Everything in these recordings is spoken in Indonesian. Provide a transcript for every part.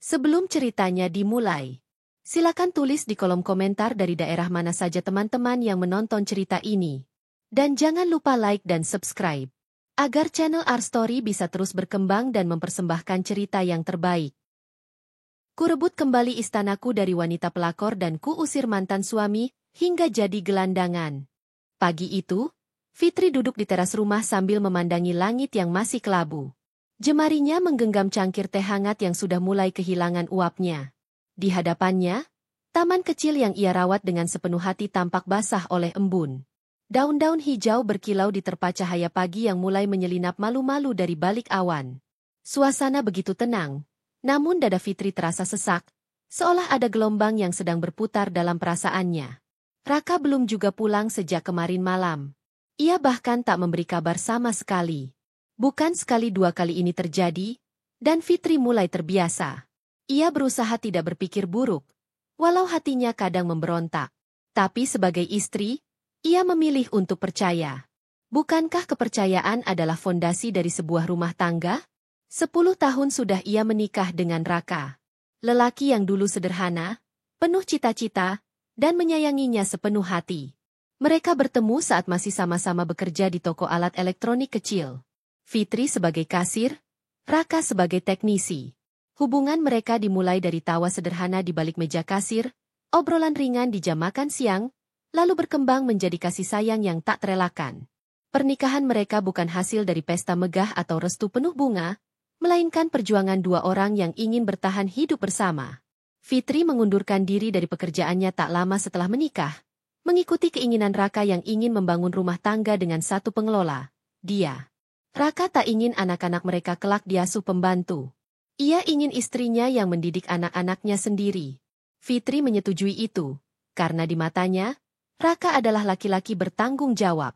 Sebelum ceritanya dimulai, silakan tulis di kolom komentar dari daerah mana saja teman-teman yang menonton cerita ini. Dan jangan lupa like dan subscribe, agar channel Art Story bisa terus berkembang dan mempersembahkan cerita yang terbaik. Kurebut kembali istanaku dari wanita pelakor dan kuusir mantan suami, hingga jadi gelandangan. Pagi itu, Fitri duduk di teras rumah sambil memandangi langit yang masih kelabu. Jemarinya menggenggam cangkir teh hangat yang sudah mulai kehilangan uapnya. Di hadapannya, taman kecil yang ia rawat dengan sepenuh hati tampak basah oleh embun. Daun-daun hijau berkilau diterpa cahaya pagi yang mulai menyelinap malu-malu dari balik awan. Suasana begitu tenang, namun dada Fitri terasa sesak, seolah ada gelombang yang sedang berputar dalam perasaannya. Raka belum juga pulang sejak kemarin malam. Ia bahkan tak memberi kabar sama sekali. Bukan sekali dua kali ini terjadi, dan Fitri mulai terbiasa. Ia berusaha tidak berpikir buruk, walau hatinya kadang memberontak. Tapi sebagai istri, ia memilih untuk percaya. Bukankah kepercayaan adalah fondasi dari sebuah rumah tangga? 10 tahun sudah ia menikah dengan Raka. Lelaki yang dulu sederhana, penuh cita-cita, dan menyayanginya sepenuh hati. Mereka bertemu saat masih sama-sama bekerja di toko alat elektronik kecil. Fitri sebagai kasir, Raka sebagai teknisi. Hubungan mereka dimulai dari tawa sederhana di balik meja kasir, obrolan ringan di jam makan siang, lalu berkembang menjadi kasih sayang yang tak terelakkan. Pernikahan mereka bukan hasil dari pesta megah atau restu penuh bunga, melainkan perjuangan dua orang yang ingin bertahan hidup bersama. Fitri mengundurkan diri dari pekerjaannya tak lama setelah menikah, mengikuti keinginan Raka yang ingin membangun rumah tangga dengan satu pengelola, dia. Raka tak ingin anak-anak mereka kelak diasuh pembantu. Ia ingin istrinya yang mendidik anak-anaknya sendiri. Fitri menyetujui itu, karena di matanya, Raka adalah laki-laki bertanggung jawab.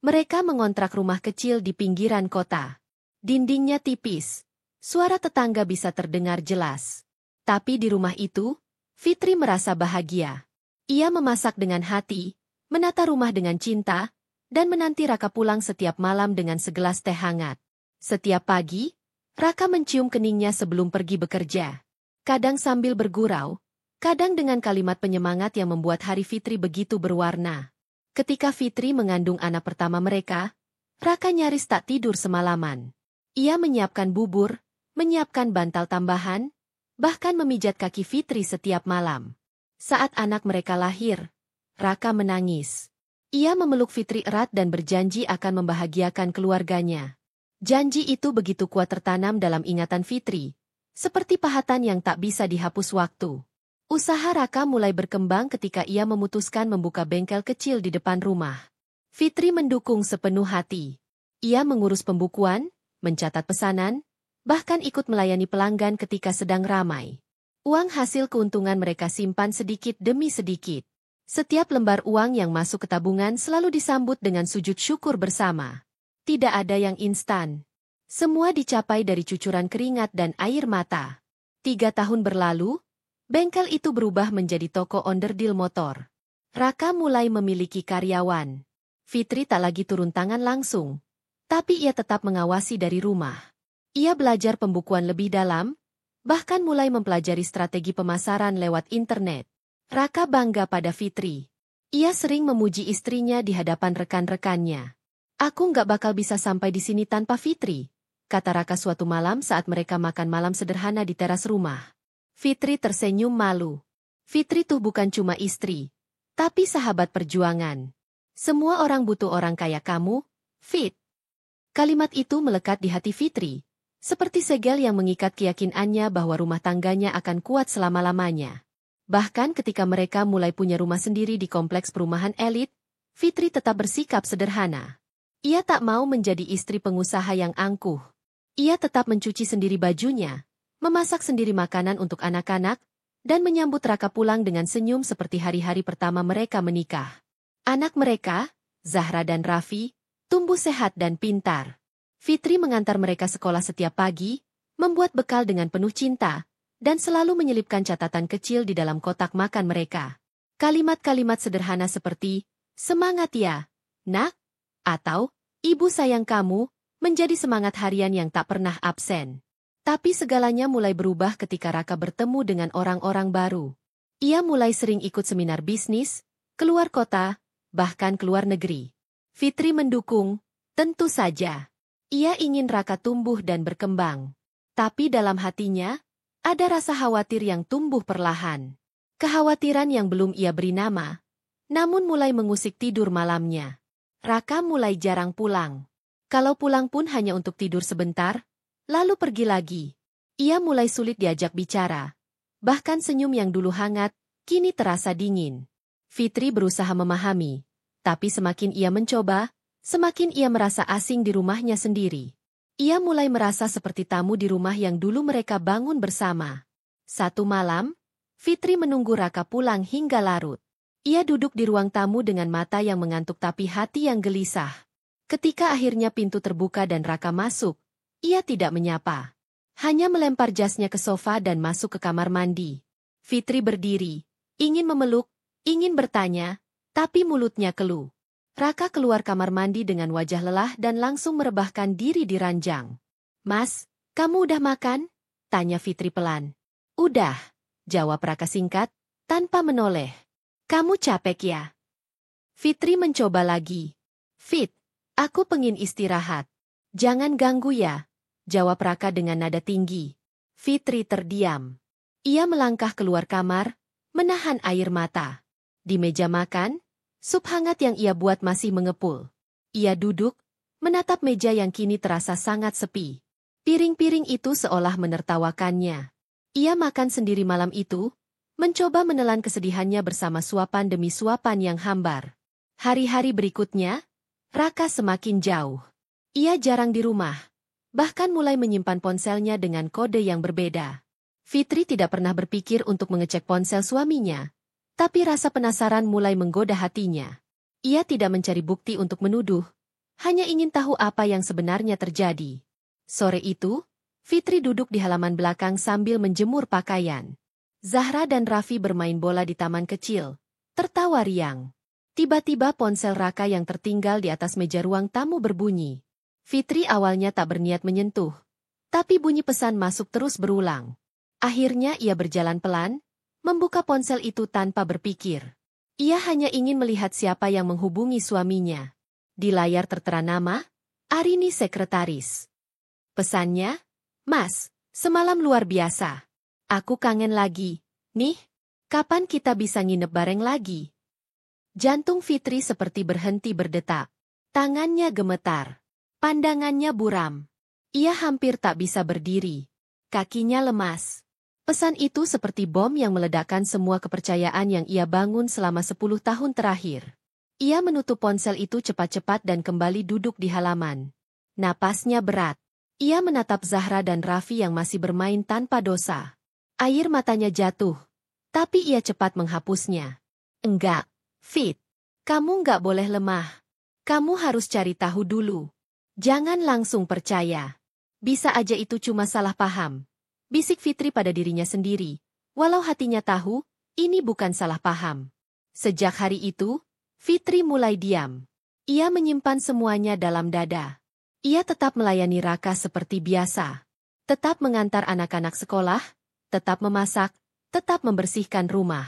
Mereka mengontrak rumah kecil di pinggiran kota. Dindingnya tipis, suara tetangga bisa terdengar jelas. Tapi di rumah itu, Fitri merasa bahagia. Ia memasak dengan hati, menata rumah dengan cinta, dan menanti Raka pulang setiap malam dengan segelas teh hangat. Setiap pagi, Raka mencium keningnya sebelum pergi bekerja. Kadang sambil bergurau, kadang dengan kalimat penyemangat yang membuat hari Fitri begitu berwarna. Ketika Fitri mengandung anak pertama mereka, Raka nyaris tak tidur semalaman. Ia menyiapkan bubur, menyiapkan bantal tambahan, bahkan memijat kaki Fitri setiap malam. Saat anak mereka lahir, Raka menangis. Ia memeluk Fitri erat dan berjanji akan membahagiakan keluarganya. Janji itu begitu kuat tertanam dalam ingatan Fitri, seperti pahatan yang tak bisa dihapus waktu. Usaha Raka mulai berkembang ketika ia memutuskan membuka bengkel kecil di depan rumah. Fitri mendukung sepenuh hati. Ia mengurus pembukuan, mencatat pesanan, bahkan ikut melayani pelanggan ketika sedang ramai. Uang hasil keuntungan mereka simpan sedikit demi sedikit. Setiap lembar uang yang masuk ke tabungan selalu disambut dengan sujud syukur bersama. Tidak ada yang instan. Semua dicapai dari cucuran keringat dan air mata. 3 tahun berlalu, bengkel itu berubah menjadi toko onderdil motor. Raka mulai memiliki karyawan. Fitri tak lagi turun tangan langsung, tapi ia tetap mengawasi dari rumah. Ia belajar pembukuan lebih dalam, bahkan mulai mempelajari strategi pemasaran lewat internet. Raka bangga pada Fitri. Ia sering memuji istrinya di hadapan rekan-rekannya. "Aku nggak bakal bisa sampai di sini tanpa Fitri," kata Raka suatu malam saat mereka makan malam sederhana di teras rumah. Fitri tersenyum malu. Fitri tuh bukan cuma istri, tapi sahabat perjuangan. "Semua orang butuh orang kayak kamu, Fit." Kalimat itu melekat di hati Fitri, seperti segel yang mengikat keyakinannya bahwa rumah tangganya akan kuat selama-lamanya. Bahkan ketika mereka mulai punya rumah sendiri di kompleks perumahan elit, Fitri tetap bersikap sederhana. Ia tak mau menjadi istri pengusaha yang angkuh. Ia tetap mencuci sendiri bajunya, memasak sendiri makanan untuk anak-anak, dan menyambut Raka pulang dengan senyum seperti hari-hari pertama mereka menikah. Anak mereka, Zahra dan Raffi, tumbuh sehat dan pintar. Fitri mengantar mereka sekolah setiap pagi, membuat bekal dengan penuh cinta, dan selalu menyelipkan catatan kecil di dalam kotak makan mereka. Kalimat-kalimat sederhana seperti, "Semangat ya, nak," atau "Ibu sayang kamu," menjadi semangat harian yang tak pernah absen. Tapi segalanya mulai berubah ketika Raka bertemu dengan orang-orang baru. Ia mulai sering ikut seminar bisnis, keluar kota, bahkan keluar negeri. Fitri mendukung, tentu saja. Ia ingin Raka tumbuh dan berkembang. Tapi dalam hatinya, ada rasa khawatir yang tumbuh perlahan. Kekhawatiran yang belum ia beri nama, namun mulai mengusik tidur malamnya. Raka mulai jarang pulang. Kalau pulang pun hanya untuk tidur sebentar, lalu pergi lagi. Ia mulai sulit diajak bicara. Bahkan senyum yang dulu hangat, kini terasa dingin. Fitri berusaha memahami. Tapi semakin ia mencoba, semakin ia merasa asing di rumahnya sendiri. Ia mulai merasa seperti tamu di rumah yang dulu mereka bangun bersama. Satu malam, Fitri menunggu Raka pulang hingga larut. Ia duduk di ruang tamu dengan mata yang mengantuk tapi hati yang gelisah. Ketika akhirnya pintu terbuka dan Raka masuk, ia tidak menyapa. Hanya melempar jasnya ke sofa dan masuk ke kamar mandi. Fitri berdiri, ingin memeluk, ingin bertanya, tapi mulutnya keluh. Raka keluar kamar mandi dengan wajah lelah dan langsung merebahkan diri di ranjang. "Mas, kamu udah makan?" tanya Fitri pelan. "Udah," jawab Raka singkat, tanpa menoleh. "Kamu capek ya?" Fitri mencoba lagi. "Fit, aku pengen istirahat." "Jangan ganggu ya," jawab Raka dengan nada tinggi. Fitri terdiam. Ia melangkah keluar kamar, menahan air mata. Di meja makan, sup hangat yang ia buat masih mengepul. Ia duduk, menatap meja yang kini terasa sangat sepi. Piring-piring itu seolah menertawakannya. Ia makan sendiri malam itu, mencoba menelan kesedihannya bersama suapan demi suapan yang hambar. Hari-hari berikutnya, Raka semakin jauh. Ia jarang di rumah. Bahkan mulai menyimpan ponselnya dengan kode yang berbeda. Fitri tidak pernah berpikir untuk mengecek ponsel suaminya. Tapi rasa penasaran mulai menggoda hatinya. Ia tidak mencari bukti untuk menuduh. Hanya ingin tahu apa yang sebenarnya terjadi. Sore itu, Fitri duduk di halaman belakang sambil menjemur pakaian. Zahra dan Raffi bermain bola di taman kecil. Tertawa riang. Tiba-tiba ponsel Raka yang tertinggal di atas meja ruang tamu berbunyi. Fitri awalnya tak berniat menyentuh. Tapi bunyi pesan masuk terus berulang. Akhirnya ia berjalan pelan, membuka ponsel itu tanpa berpikir. Ia hanya ingin melihat siapa yang menghubungi suaminya. Di layar tertera nama, Arini Sekretaris. Pesannya, "Mas, semalam luar biasa. Aku kangen lagi. Nih, kapan kita bisa nginep bareng lagi?" Jantung Fitri seperti berhenti berdetak. Tangannya gemetar. Pandangannya buram. Ia hampir tak bisa berdiri. Kakinya lemas. Pesan itu seperti bom yang meledakkan semua kepercayaan yang ia bangun selama 10 tahun terakhir. Ia menutup ponsel itu cepat-cepat dan kembali duduk di halaman. Napasnya berat. Ia menatap Zahra dan Raffi yang masih bermain tanpa dosa. Air matanya jatuh. Tapi ia cepat menghapusnya. "Enggak, Fit. Kamu enggak boleh lemah. Kamu harus cari tahu dulu. Jangan langsung percaya. Bisa aja itu cuma salah paham." Bisik Fitri pada dirinya sendiri. Walau hatinya tahu, ini bukan salah paham. Sejak hari itu, Fitri mulai diam. Ia menyimpan semuanya dalam dada. Ia tetap melayani Raka seperti biasa. Tetap mengantar anak-anak sekolah, tetap memasak, tetap membersihkan rumah.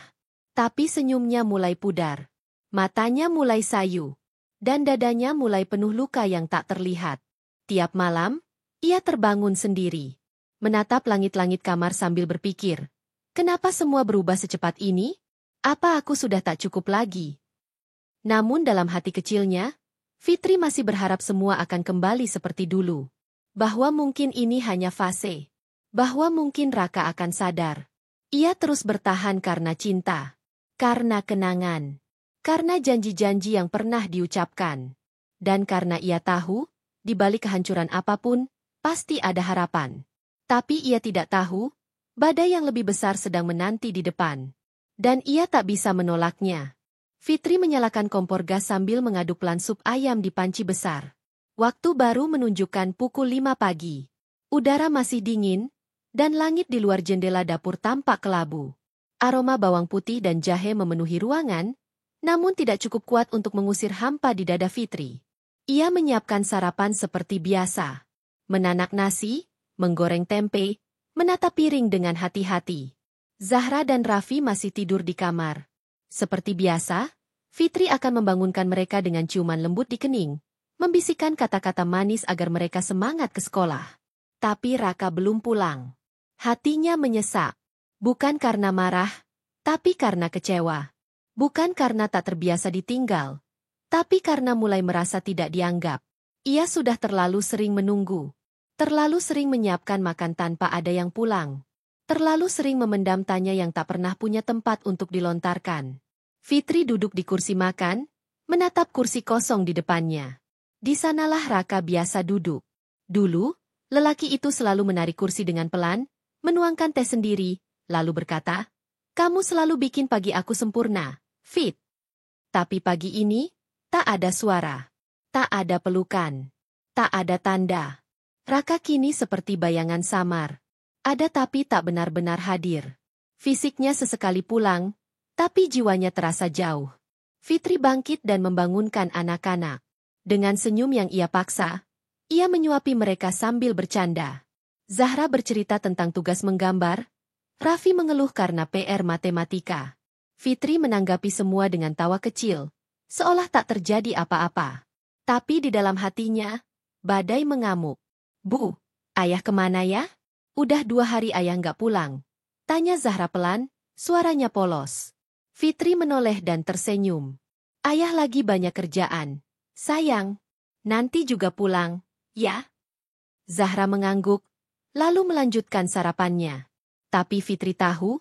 Tapi senyumnya mulai pudar. Matanya mulai sayu. Dan dadanya mulai penuh luka yang tak terlihat. Tiap malam, ia terbangun sendiri. Menatap langit-langit kamar sambil berpikir, kenapa semua berubah secepat ini? Apa aku sudah tak cukup lagi? Namun dalam hati kecilnya, Fitri masih berharap semua akan kembali seperti dulu. Bahwa mungkin ini hanya fase. Bahwa mungkin Raka akan sadar. Ia terus bertahan karena cinta. Karena kenangan. Karena janji-janji yang pernah diucapkan. Dan karena ia tahu, di balik kehancuran apapun, pasti ada harapan. Tapi ia tidak tahu, badai yang lebih besar sedang menanti di depan. Dan ia tak bisa menolaknya. Fitri menyalakan kompor gas sambil mengaduk pelan sup ayam di panci besar. Waktu baru menunjukkan pukul 5 pagi. Udara masih dingin, dan langit di luar jendela dapur tampak kelabu. Aroma bawang putih dan jahe memenuhi ruangan, namun tidak cukup kuat untuk mengusir hampa di dada Fitri. Ia menyiapkan sarapan seperti biasa. Menanak nasi, menggoreng tempe, menata piring dengan hati-hati. Zahra dan Raffi masih tidur di kamar. Seperti biasa, Fitri akan membangunkan mereka dengan ciuman lembut di kening, membisikkan kata-kata manis agar mereka semangat ke sekolah. Tapi Raka belum pulang. Hatinya menyesak. Bukan karena marah, tapi karena kecewa. Bukan karena tak terbiasa ditinggal, tapi karena mulai merasa tidak dianggap. Ia sudah terlalu sering menunggu. Terlalu sering menyiapkan makan tanpa ada yang pulang. Terlalu sering memendam tanya yang tak pernah punya tempat untuk dilontarkan. Fitri duduk di kursi makan, menatap kursi kosong di depannya. Di sanalah Raka biasa duduk. Dulu, lelaki itu selalu menarik kursi dengan pelan, menuangkan teh sendiri, lalu berkata, "Kamu selalu bikin pagi aku sempurna, Fit." Tapi pagi ini, tak ada suara. Tak ada pelukan. Tak ada tanda. Raka kini seperti bayangan samar. Ada tapi tak benar-benar hadir. Fisiknya sesekali pulang, tapi jiwanya terasa jauh. Fitri bangkit dan membangunkan anak-anak. Dengan senyum yang ia paksa, ia menyuapi mereka sambil bercanda. Zahra bercerita tentang tugas menggambar, Raffi mengeluh karena PR matematika. Fitri menanggapi semua dengan tawa kecil, seolah tak terjadi apa-apa. Tapi di dalam hatinya, badai mengamuk. "Bu, ayah kemana ya? Udah 2 hari ayah nggak pulang," tanya Zahra pelan, suaranya polos. Fitri menoleh dan tersenyum. "Ayah lagi banyak kerjaan. Sayang, nanti juga pulang, ya?" Zahra mengangguk, lalu melanjutkan sarapannya. Tapi Fitri tahu,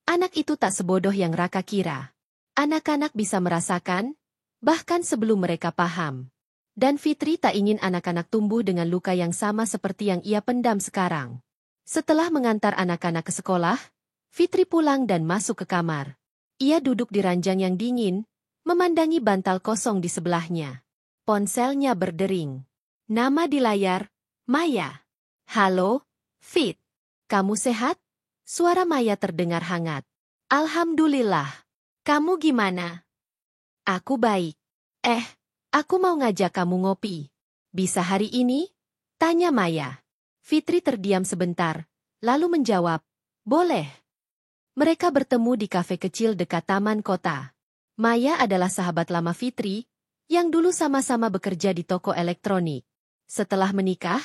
anak itu tak sebodoh yang Raka kira. Anak-anak bisa merasakan, bahkan sebelum mereka paham. Dan Fitri tak ingin anak-anak tumbuh dengan luka yang sama seperti yang ia pendam sekarang. Setelah mengantar anak-anak ke sekolah, Fitri pulang dan masuk ke kamar. Ia duduk di ranjang yang dingin, memandangi bantal kosong di sebelahnya. Ponselnya berdering. Nama di layar, Maya. "Halo, Fit. Kamu sehat?" Suara Maya terdengar hangat. "Alhamdulillah. Kamu gimana?" "Aku baik. Aku mau ngajak kamu ngopi. Bisa hari ini?" tanya Maya. Fitri terdiam sebentar, lalu menjawab, "Boleh." Mereka bertemu di kafe kecil dekat taman kota. Maya adalah sahabat lama Fitri, yang dulu sama-sama bekerja di toko elektronik. Setelah menikah,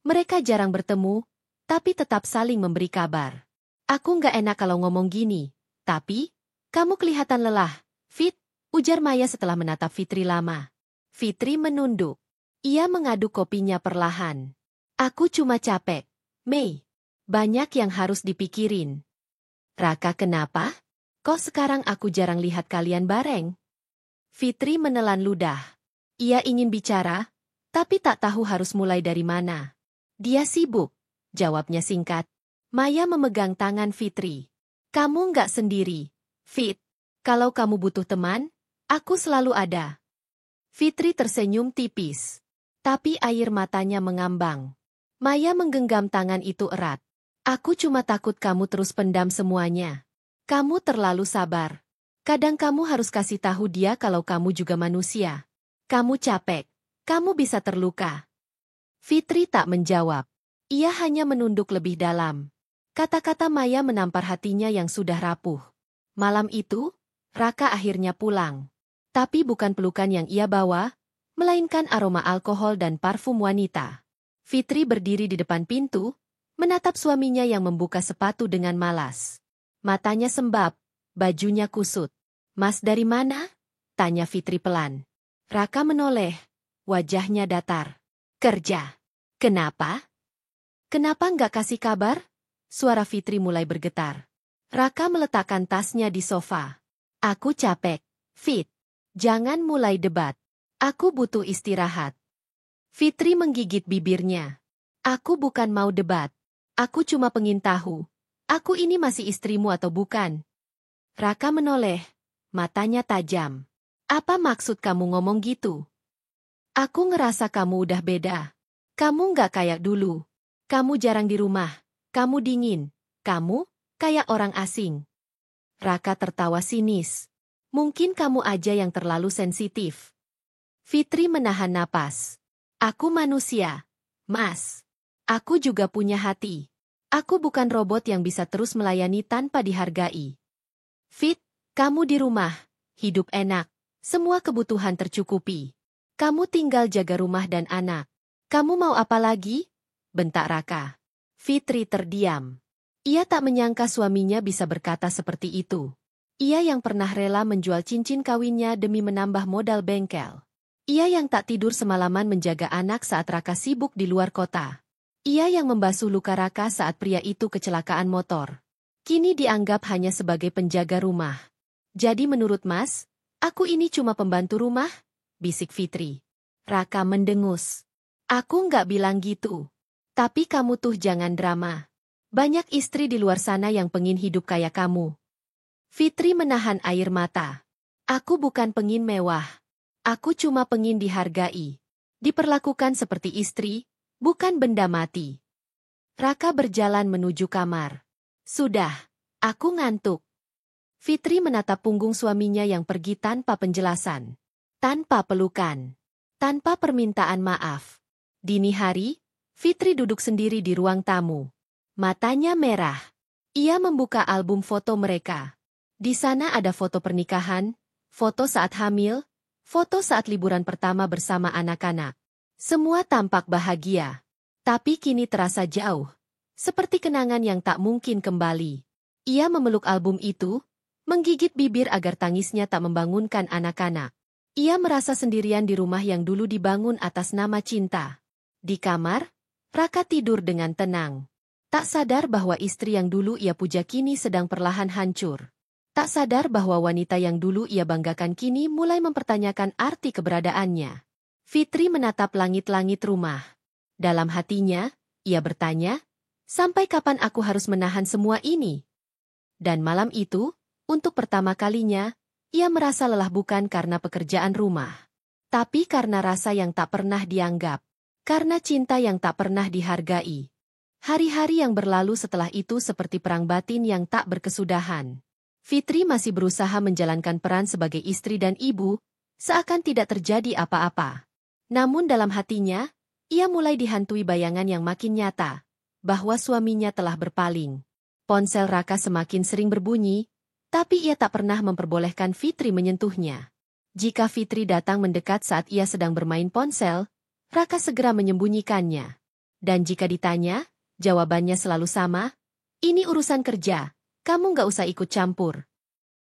mereka jarang bertemu, tapi tetap saling memberi kabar. "Aku nggak enak kalau ngomong gini, tapi kamu kelihatan lelah, Fit," ujar Maya setelah menatap Fitri lama. Fitri menunduk. Ia mengaduk kopinya perlahan. "Aku cuma capek, Mei. Banyak yang harus dipikirin." "Raka kenapa? Kok sekarang aku jarang lihat kalian bareng?" Fitri menelan ludah. Ia ingin bicara, tapi tak tahu harus mulai dari mana. "Dia sibuk," jawabnya singkat. Maya memegang tangan Fitri. "Kamu nggak sendiri, Fit. Kalau kamu butuh teman, aku selalu ada." Fitri tersenyum tipis. Tapi air matanya mengambang. Maya menggenggam tangan itu erat. "Aku cuma takut kamu terus pendam semuanya. Kamu terlalu sabar. Kadang kamu harus kasih tahu dia kalau kamu juga manusia. Kamu capek. Kamu bisa terluka." Fitri tak menjawab. Ia hanya menunduk lebih dalam. Kata-kata Maya menampar hatinya yang sudah rapuh. Malam itu, Raka akhirnya pulang. Tapi bukan pelukan yang ia bawa, melainkan aroma alkohol dan parfum wanita. Fitri berdiri di depan pintu, menatap suaminya yang membuka sepatu dengan malas. Matanya sembab, bajunya kusut. "Mas dari mana?" tanya Fitri pelan. Raka menoleh, wajahnya datar. "Kerja." "Kenapa? Kenapa nggak kasih kabar?" Suara Fitri mulai bergetar. Raka meletakkan tasnya di sofa. "Aku capek, Fit. Jangan mulai debat. Aku butuh istirahat." Fitri menggigit bibirnya. "Aku bukan mau debat. Aku cuma pengen tahu, aku ini masih istrimu atau bukan?" Raka menoleh, matanya tajam. "Apa maksud kamu ngomong gitu? Aku ngerasa kamu udah beda. Kamu nggak kayak dulu. Kamu jarang di rumah. Kamu dingin. Kamu kayak orang asing." Raka tertawa sinis. "Mungkin kamu aja yang terlalu sensitif." Fitri menahan napas. "Aku manusia, Mas. Aku juga punya hati. Aku bukan robot yang bisa terus melayani tanpa dihargai. Fit, kamu di rumah, hidup enak, semua kebutuhan tercukupi. Kamu tinggal jaga rumah dan anak. Kamu mau apa lagi? Bentak Raka. Fitri terdiam. Ia tak menyangka suaminya bisa berkata seperti itu. Ia yang pernah rela menjual cincin kawinnya demi menambah modal bengkel. Ia yang tak tidur semalaman menjaga anak saat Raka sibuk di luar kota. Ia yang membasuh luka Raka saat pria itu kecelakaan motor. Kini dianggap hanya sebagai penjaga rumah. Jadi menurut Mas, aku ini cuma pembantu rumah? Bisik Fitri. Raka mendengus. Aku nggak bilang gitu. Tapi kamu tuh jangan drama. Banyak istri di luar sana yang pengin hidup kayak kamu. Fitri menahan air mata. Aku bukan pengin mewah. Aku cuma pengin dihargai. Diperlakukan seperti istri, bukan benda mati. Raka berjalan menuju kamar. Sudah, aku ngantuk. Fitri menatap punggung suaminya yang pergi tanpa penjelasan. Tanpa pelukan. Tanpa permintaan maaf. Dini hari, Fitri duduk sendiri di ruang tamu. Matanya merah. Ia membuka album foto mereka. Di sana ada foto pernikahan, foto saat hamil, foto saat liburan pertama bersama anak-anak. Semua tampak bahagia. Tapi kini terasa jauh. Seperti kenangan yang tak mungkin kembali. Ia memeluk album itu, menggigit bibir agar tangisnya tak membangunkan anak-anak. Ia merasa sendirian di rumah yang dulu dibangun atas nama cinta. Di kamar, Raka tidur dengan tenang. Tak sadar bahwa istri yang dulu ia puja kini sedang perlahan hancur. Tak sadar bahwa wanita yang dulu ia banggakan kini mulai mempertanyakan arti keberadaannya. Fitri menatap langit-langit rumah. Dalam hatinya, ia bertanya, sampai kapan aku harus menahan semua ini? Dan malam itu, untuk pertama kalinya, ia merasa lelah bukan karena pekerjaan rumah. Tapi karena rasa yang tak pernah dianggap. Karena cinta yang tak pernah dihargai. Hari-hari yang berlalu setelah itu seperti perang batin yang tak berkesudahan. Fitri masih berusaha menjalankan peran sebagai istri dan ibu, seakan tidak terjadi apa-apa. Namun dalam hatinya, ia mulai dihantui bayangan yang makin nyata, bahwa suaminya telah berpaling. Ponsel Raka semakin sering berbunyi, tapi ia tak pernah memperbolehkan Fitri menyentuhnya. Jika Fitri datang mendekat saat ia sedang bermain ponsel, Raka segera menyembunyikannya. Dan jika ditanya, jawabannya selalu sama, ini urusan kerja. Kamu nggak usah ikut campur.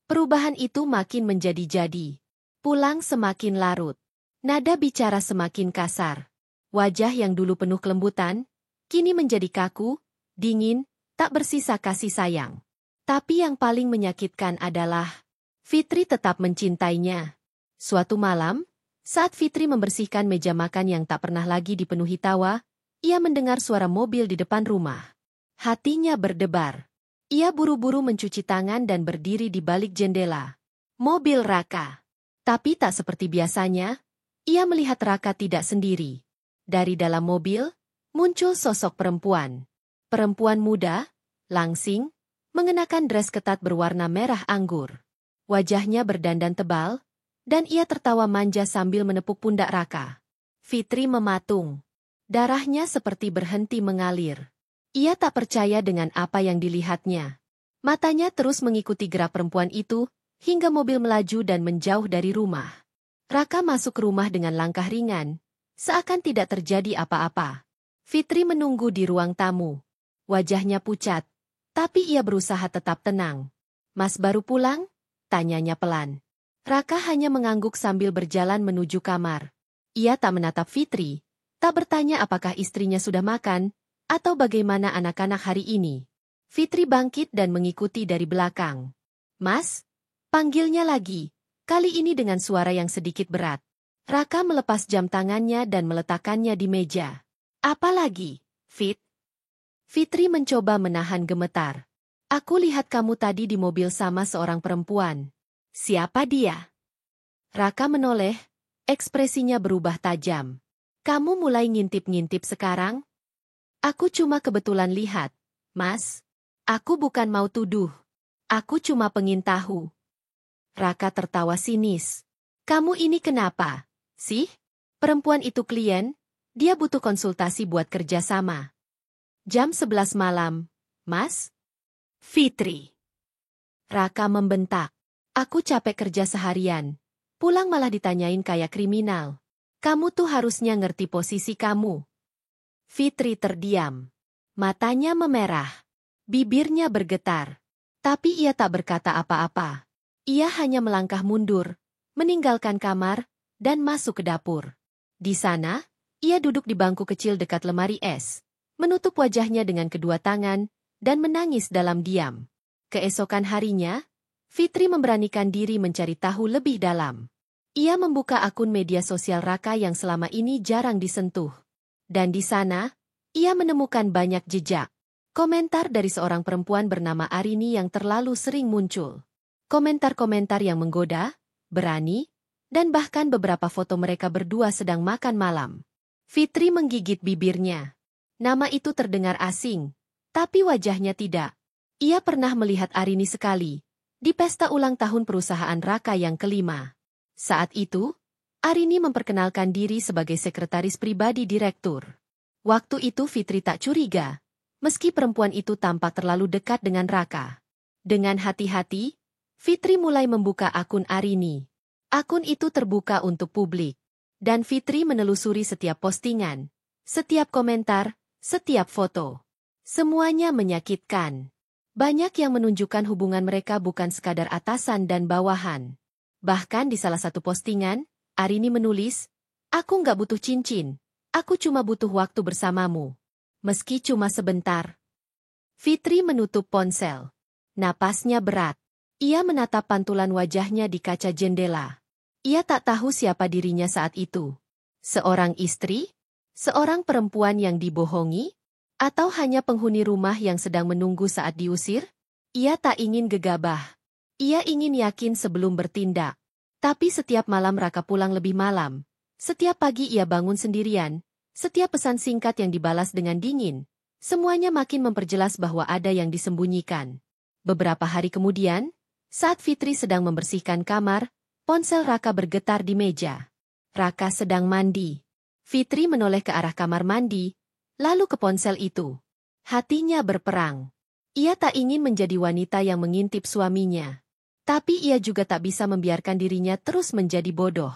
Perubahan itu makin menjadi-jadi. Pulang semakin larut. Nada bicara semakin kasar. Wajah yang dulu penuh kelembutan, kini menjadi kaku, dingin, tak bersisa kasih sayang. Tapi yang paling menyakitkan adalah, Fitri tetap mencintainya. Suatu malam, saat Fitri membersihkan meja makan yang tak pernah lagi dipenuhi tawa, ia mendengar suara mobil di depan rumah. Hatinya berdebar. Ia buru-buru mencuci tangan dan berdiri di balik jendela. Mobil Raka. Tapi tak seperti biasanya, ia melihat Raka tidak sendiri. Dari dalam mobil, muncul sosok perempuan. Perempuan muda, langsing, mengenakan dres ketat berwarna merah anggur. Wajahnya berdandan tebal, dan ia tertawa manja sambil menepuk pundak Raka. Fitri mematung. Darahnya seperti berhenti mengalir. Ia tak percaya dengan apa yang dilihatnya. Matanya terus mengikuti gerak perempuan itu, hingga mobil melaju dan menjauh dari rumah. Raka masuk ke rumah dengan langkah ringan, seakan tidak terjadi apa-apa. Fitri menunggu di ruang tamu. Wajahnya pucat, tapi ia berusaha tetap tenang. Mas baru pulang? Tanyanya pelan. Raka hanya mengangguk sambil berjalan menuju kamar. Ia tak menatap Fitri, tak bertanya apakah istrinya sudah makan, atau bagaimana anak-anak hari ini. Fitri bangkit dan mengikuti dari belakang. Mas? Panggilnya lagi, kali ini dengan suara yang sedikit berat. Raka melepas jam tangannya dan meletakkannya di meja. Apa lagi, Fit? Fitri mencoba menahan gemetar. Aku lihat kamu tadi di mobil sama seorang perempuan. Siapa dia? Raka menoleh, ekspresinya berubah tajam. Kamu mulai ngintip-ngintip sekarang? Aku cuma kebetulan lihat, Mas. Aku bukan mau tuduh. Aku cuma pengin tahu. Raka tertawa sinis. Kamu ini kenapa, sih? Perempuan itu klien, dia butuh konsultasi buat kerja sama. Jam 11 malam, Mas? Fitri. Raka membentak. Aku capek kerja seharian. Pulang malah ditanyain kayak kriminal. Kamu tuh harusnya ngerti posisi kamu. Fitri terdiam. Matanya memerah. Bibirnya bergetar. Tapi ia tak berkata apa-apa. Ia hanya melangkah mundur, meninggalkan kamar, dan masuk ke dapur. Di sana, ia duduk di bangku kecil dekat lemari es, menutup wajahnya dengan kedua tangan, dan menangis dalam diam. Keesokan harinya, Fitri memberanikan diri mencari tahu lebih dalam. Ia membuka akun media sosial Raka yang selama ini jarang disentuh. Dan di sana, ia menemukan banyak jejak. Komentar dari seorang perempuan bernama Arini yang terlalu sering muncul. Komentar-komentar yang menggoda, berani, dan bahkan beberapa foto mereka berdua sedang makan malam. Fitri menggigit bibirnya. Nama itu terdengar asing, tapi wajahnya tidak. Ia pernah melihat Arini sekali, di pesta ulang tahun perusahaan Raka yang kelima. Saat itu, Arini memperkenalkan diri sebagai sekretaris pribadi direktur. Waktu itu Fitri tak curiga, meski perempuan itu tampak terlalu dekat dengan Raka. Dengan hati-hati, Fitri mulai membuka akun Arini. Akun itu terbuka untuk publik. Dan Fitri menelusuri setiap postingan, setiap komentar, setiap foto. Semuanya menyakitkan. Banyak yang menunjukkan hubungan mereka bukan sekadar atasan dan bawahan. Bahkan di salah satu postingan, Arini menulis, "Aku nggak butuh cincin, aku cuma butuh waktu bersamamu. Meski cuma sebentar." Fitri menutup ponsel. Napasnya berat. Ia menatap pantulan wajahnya di kaca jendela. Ia tak tahu siapa dirinya saat itu. Seorang istri? Seorang perempuan yang dibohongi? Atau hanya penghuni rumah yang sedang menunggu saat diusir? Ia tak ingin gegabah. Ia ingin yakin sebelum bertindak. Tapi setiap malam Raka pulang lebih malam. Setiap pagi ia bangun sendirian. Setiap pesan singkat yang dibalas dengan dingin. Semuanya makin memperjelas bahwa ada yang disembunyikan. Beberapa hari kemudian, saat Fitri sedang membersihkan kamar, ponsel Raka bergetar di meja. Raka sedang mandi. Fitri menoleh ke arah kamar mandi, lalu ke ponsel itu. Hatinya berperang. Ia tak ingin menjadi wanita yang mengintip suaminya. Tapi ia juga tak bisa membiarkan dirinya terus menjadi bodoh.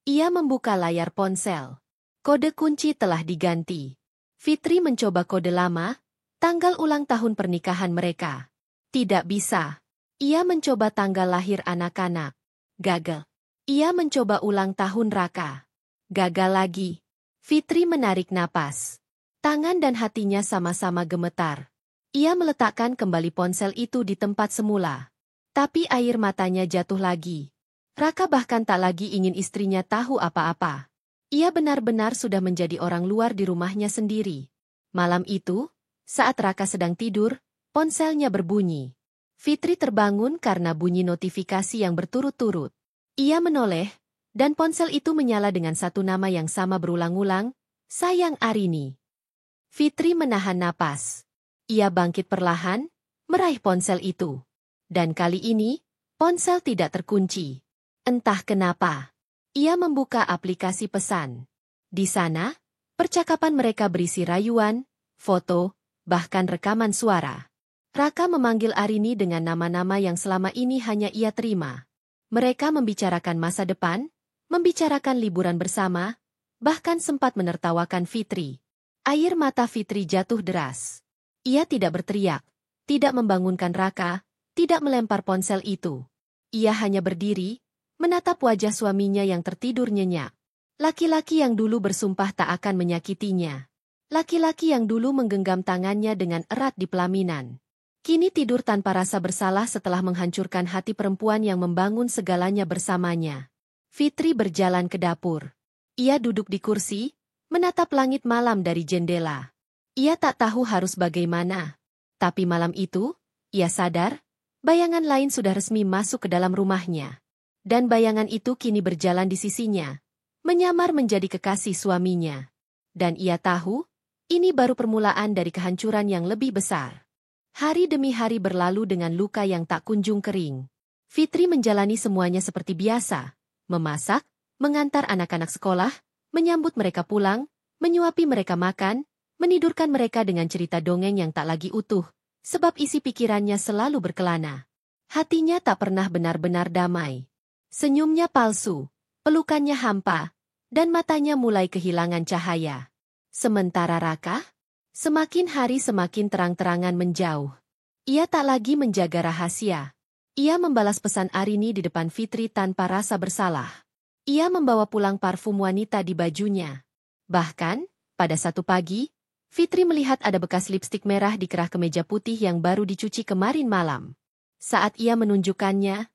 Ia membuka layar ponsel. Kode kunci telah diganti. Fitri mencoba kode lama, tanggal ulang tahun pernikahan mereka. Tidak bisa. Ia mencoba tanggal lahir anak-anak. Gagal. Ia mencoba ulang tahun Raka. Gagal lagi. Fitri menarik napas. Tangan dan hatinya sama-sama gemetar. Ia meletakkan kembali ponsel itu di tempat semula. Tapi air matanya jatuh lagi. Raka bahkan tak lagi ingin istrinya tahu apa-apa. Ia benar-benar sudah menjadi orang luar di rumahnya sendiri. Malam itu, saat Raka sedang tidur, ponselnya berbunyi. Fitri terbangun karena bunyi notifikasi yang berturut-turut. Ia menoleh, dan ponsel itu menyala dengan satu nama yang sama berulang-ulang, "Sayang Arini." Fitri menahan napas. Ia bangkit perlahan, meraih ponsel itu. Dan kali ini, ponsel tidak terkunci. Entah kenapa. Ia membuka aplikasi pesan. Di sana, percakapan mereka berisi rayuan, foto, bahkan rekaman suara. Raka memanggil Arini dengan nama-nama yang selama ini hanya ia terima. Mereka membicarakan masa depan, membicarakan liburan bersama, bahkan sempat menertawakan Fitri. Air mata Fitri jatuh deras. Ia tidak berteriak, tidak membangunkan Raka, tidak melempar ponsel itu. Ia hanya berdiri, menatap wajah suaminya yang tertidur nyenyak. Laki-laki yang dulu bersumpah tak akan menyakitinya. Laki-laki yang dulu menggenggam tangannya dengan erat di pelaminan. Kini tidur tanpa rasa bersalah setelah menghancurkan hati perempuan yang membangun segalanya bersamanya. Fitri berjalan ke dapur. Ia duduk di kursi, menatap langit malam dari jendela. Ia tak tahu harus bagaimana. Tapi malam itu, ia sadar, bayangan lain sudah resmi masuk ke dalam rumahnya. Dan bayangan itu kini berjalan di sisinya, menyamar menjadi kekasih suaminya. Dan ia tahu, ini baru permulaan dari kehancuran yang lebih besar. Hari demi hari berlalu dengan luka yang tak kunjung kering. Fitri menjalani semuanya seperti biasa, memasak, mengantar anak-anak sekolah, menyambut mereka pulang, menyuapi mereka makan, menidurkan mereka dengan cerita dongeng yang tak lagi utuh, sebab isi pikirannya selalu berkelana. Hatinya tak pernah benar-benar damai. Senyumnya palsu, pelukannya hampa, dan matanya mulai kehilangan cahaya. Sementara Raka, semakin hari semakin terang-terangan menjauh. Ia tak lagi menjaga rahasia. Ia membalas pesan Arini di depan Fitri tanpa rasa bersalah. Ia membawa pulang parfum wanita di bajunya. Bahkan, pada satu pagi, Fitri melihat ada bekas lipstik merah di kerah kemeja putih yang baru dicuci kemarin malam. Saat ia menunjukkannya,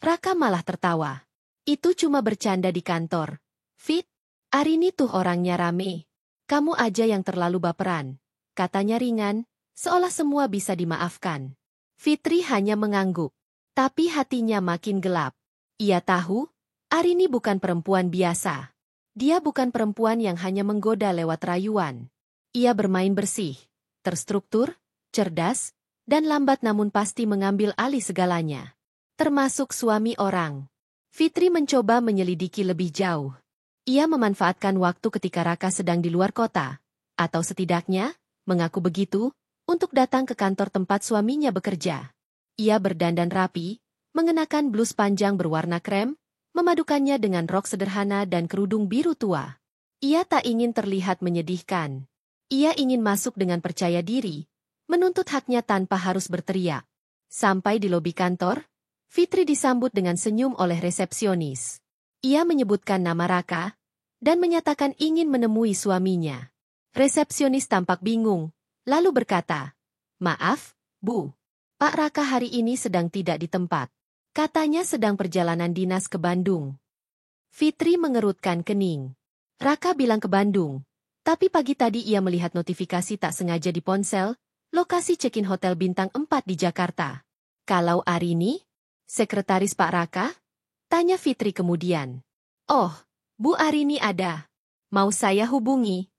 Raka malah tertawa. Itu cuma bercanda di kantor. Fit, Arini tuh orangnya rame. Kamu aja yang terlalu baperan. Katanya ringan, seolah semua bisa dimaafkan. Fitri hanya mengangguk. Tapi hatinya makin gelap. Ia tahu, Arini bukan perempuan biasa. Dia bukan perempuan yang hanya menggoda lewat rayuan. Ia bermain bersih, terstruktur, cerdas, dan lambat namun pasti mengambil alih segalanya. Termasuk suami orang. Fitri mencoba menyelidiki lebih jauh. Ia memanfaatkan waktu ketika Raka sedang di luar kota, atau setidaknya, mengaku begitu, untuk datang ke kantor tempat suaminya bekerja. Ia berdandan rapi, mengenakan blus panjang berwarna krem, memadukannya dengan rok sederhana dan kerudung biru tua. Ia tak ingin terlihat menyedihkan. Ia ingin masuk dengan percaya diri, menuntut haknya tanpa harus berteriak. Sampai di lobi kantor, Fitri disambut dengan senyum oleh resepsionis. Ia menyebutkan nama Raka, dan menyatakan ingin menemui suaminya. Resepsionis tampak bingung, lalu berkata, "Maaf, Bu. Pak Raka hari ini sedang tidak di tempat. Katanya sedang perjalanan dinas ke Bandung." Fitri mengerutkan kening. Raka bilang ke Bandung, tapi pagi tadi ia melihat notifikasi tak sengaja di ponsel, lokasi check-in hotel bintang 4 di Jakarta. Kalau Arini? Sekretaris Pak Raka? Tanya Fitri kemudian. Oh, Bu Arini ada. Mau saya hubungi?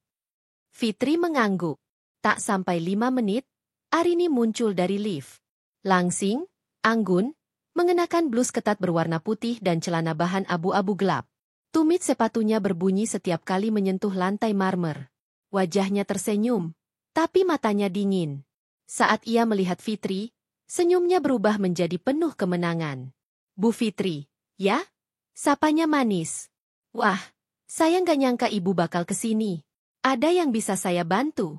Fitri mengangguk. Tak sampai 5 menit, Arini muncul dari lift. Langsing, anggun, mengenakan blus ketat berwarna putih dan celana bahan abu-abu gelap. Tumit sepatunya berbunyi setiap kali menyentuh lantai marmer. Wajahnya tersenyum, tapi matanya dingin. Saat ia melihat Fitri, senyumnya berubah menjadi penuh kemenangan. "Bu Fitri, ya?" Sapanya manis. "Wah, saya nggak nyangka ibu bakal kesini. Ada yang bisa saya bantu?"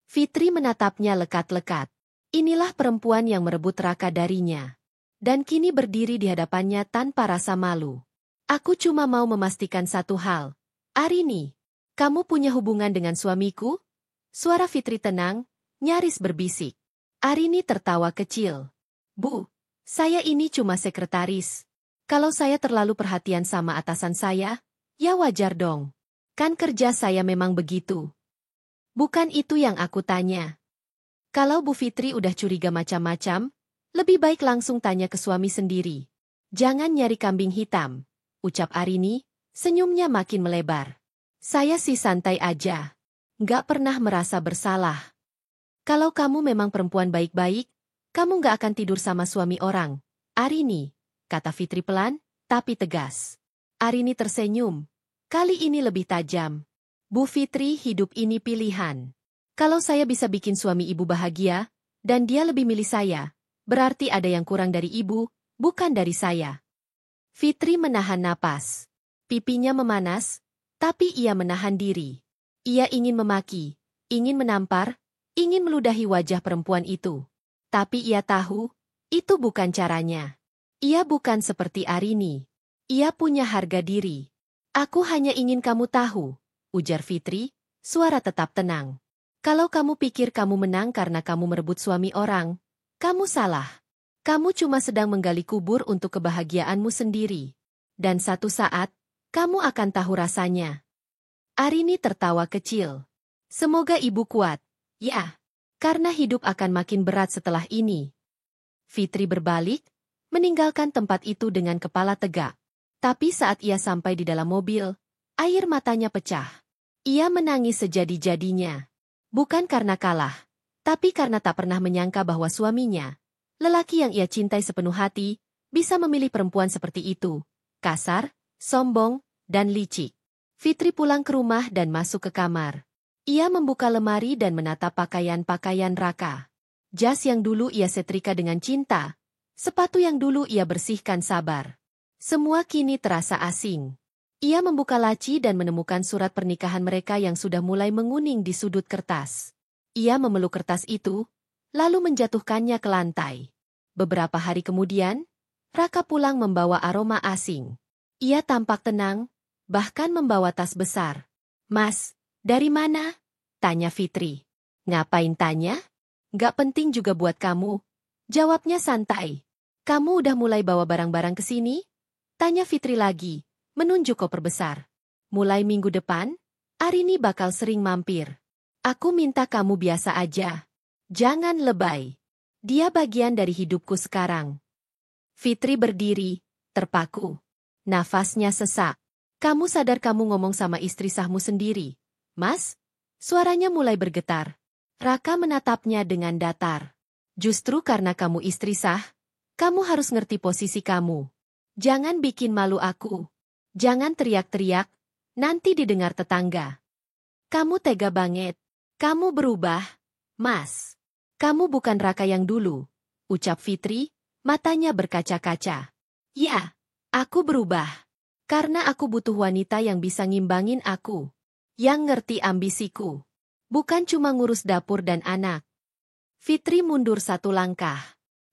Fitri menatapnya lekat-lekat. Inilah perempuan yang merebut Raka darinya. Dan kini berdiri di hadapannya tanpa rasa malu. "Aku cuma mau memastikan satu hal. Arini, kamu punya hubungan dengan suamiku?" Suara Fitri tenang, nyaris berbisik. Arini tertawa kecil. "Bu, saya ini cuma sekretaris. Kalau saya terlalu perhatian sama atasan saya, ya wajar dong. Kan kerja saya memang begitu." "Bukan itu yang aku tanya. Kalau Bu Fitri udah curiga macam-macam, lebih baik langsung tanya ke suami sendiri. Jangan nyari kambing hitam," ucap Arini, senyumnya makin melebar. "Saya sih santai aja. Nggak pernah merasa bersalah. Kalau kamu memang perempuan baik-baik, kamu nggak akan tidur sama suami orang, Arini," kata Fitri pelan, tapi tegas. Arini tersenyum. Kali ini lebih tajam. "Bu Fitri, hidup ini pilihan. Kalau saya bisa bikin suami ibu bahagia, dan dia lebih milih saya, berarti ada yang kurang dari ibu, bukan dari saya." Fitri menahan napas. Pipinya memanas, tapi ia menahan diri. Ia ingin memaki, ingin menampar, ingin meludahi wajah perempuan itu. Tapi ia tahu, itu bukan caranya. Ia bukan seperti Arini. Ia punya harga diri. "Aku hanya ingin kamu tahu," ujar Fitri, suara tetap tenang. "Kalau kamu pikir kamu menang karena kamu merebut suami orang, kamu salah. Kamu cuma sedang menggali kubur untuk kebahagiaanmu sendiri. Dan satu saat, kamu akan tahu rasanya." Arini tertawa kecil. "Semoga ibu kuat." "Ya, karena hidup akan makin berat setelah ini." Fitri berbalik, meninggalkan tempat itu dengan kepala tegak. Tapi saat ia sampai di dalam mobil, air matanya pecah. Ia menangis sejadi-jadinya. Bukan karena kalah, tapi karena tak pernah menyangka bahwa suaminya, lelaki yang ia cintai sepenuh hati, bisa memilih perempuan seperti itu. Kasar, sombong, dan licik. Fitri pulang ke rumah dan masuk ke kamar. Ia membuka lemari dan menatap pakaian-pakaian Raka. Jas yang dulu ia setrika dengan cinta, sepatu yang dulu ia bersihkan sabar. Semua kini terasa asing. Ia membuka laci dan menemukan surat pernikahan mereka yang sudah mulai menguning di sudut kertas. Ia memeluk kertas itu, lalu menjatuhkannya ke lantai. Beberapa hari kemudian, Raka pulang membawa aroma asing. Ia tampak tenang, bahkan membawa tas besar. "Mas, dari mana?" tanya Fitri. "Ngapain tanya? Gak penting juga buat kamu." Jawabnya santai. "Kamu udah mulai bawa barang-barang ke sini?" tanya Fitri lagi, menunjuk koper besar. "Mulai minggu depan, Arini bakal sering mampir. Aku minta kamu biasa aja. Jangan lebay. Dia bagian dari hidupku sekarang." Fitri berdiri, terpaku. Nafasnya sesak. "Kamu sadar kamu ngomong sama istri sahmu sendiri, Mas?" Suaranya mulai bergetar. Raka menatapnya dengan datar. "Justru karena kamu istri sah, kamu harus ngerti posisi kamu. Jangan bikin malu aku. Jangan teriak-teriak, nanti didengar tetangga. Kamu tega banget. Kamu berubah, Mas. Kamu bukan Raka yang dulu," ucap Fitri, matanya berkaca-kaca. "Ya, aku berubah. Karena aku butuh wanita yang bisa ngimbangin aku. Yang ngerti ambisiku. Bukan cuma ngurus dapur dan anak." Fitri mundur satu langkah.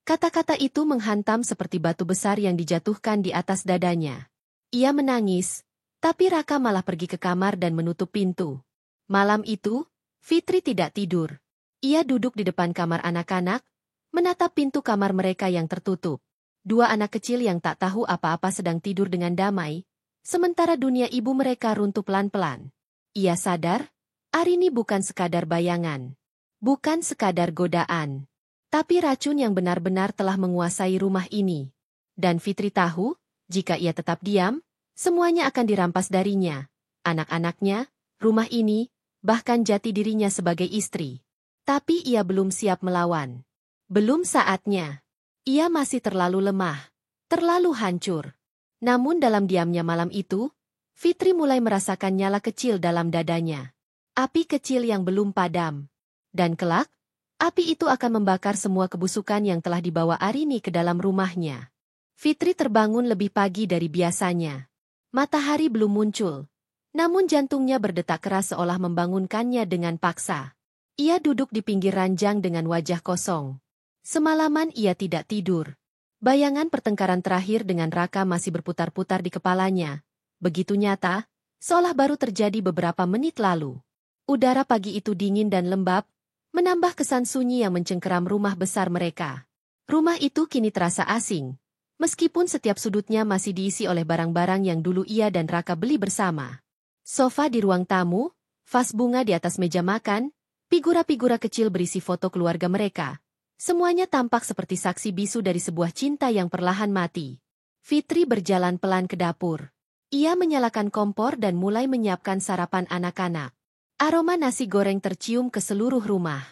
Kata-kata itu menghantam seperti batu besar yang dijatuhkan di atas dadanya. Ia menangis, tapi Raka malah pergi ke kamar dan menutup pintu. Malam itu, Fitri tidak tidur. Ia duduk di depan kamar anak-anak, menatap pintu kamar mereka yang tertutup. Dua anak kecil yang tak tahu apa-apa sedang tidur dengan damai, sementara dunia ibu mereka runtuh pelan-pelan. Ia sadar, Arini bukan sekadar bayangan. Bukan sekadar godaan. Tapi racun yang benar-benar telah menguasai rumah ini. Dan Fitri tahu, jika ia tetap diam, semuanya akan dirampas darinya. Anak-anaknya, rumah ini, bahkan jati dirinya sebagai istri. Tapi ia belum siap melawan. Belum saatnya. Ia masih terlalu lemah. Terlalu hancur. Namun dalam diamnya malam itu, Fitri mulai merasakan nyala kecil dalam dadanya. Api kecil yang belum padam. Dan kelak, api itu akan membakar semua kebusukan yang telah dibawa Arini ke dalam rumahnya. Fitri terbangun lebih pagi dari biasanya. Matahari belum muncul. Namun jantungnya berdetak keras seolah membangunkannya dengan paksa. Ia duduk di pinggir ranjang dengan wajah kosong. Semalaman ia tidak tidur. Bayangan pertengkaran terakhir dengan Raka masih berputar-putar di kepalanya. Begitu nyata, seolah baru terjadi beberapa menit lalu. Udara pagi itu dingin dan lembab, menambah kesan sunyi yang mencengkeram rumah besar mereka. Rumah itu kini terasa asing, meskipun setiap sudutnya masih diisi oleh barang-barang yang dulu ia dan Raka beli bersama. Sofa di ruang tamu, vas bunga di atas meja makan, figura-figura kecil berisi foto keluarga mereka. Semuanya tampak seperti saksi bisu dari sebuah cinta yang perlahan mati. Fitri berjalan pelan ke dapur. Ia menyalakan kompor dan mulai menyiapkan sarapan anak-anak. Aroma nasi goreng tercium ke seluruh rumah.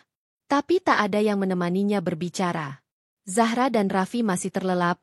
Tapi tak ada yang menemaninya berbicara. Zahra dan Raffi masih terlelap,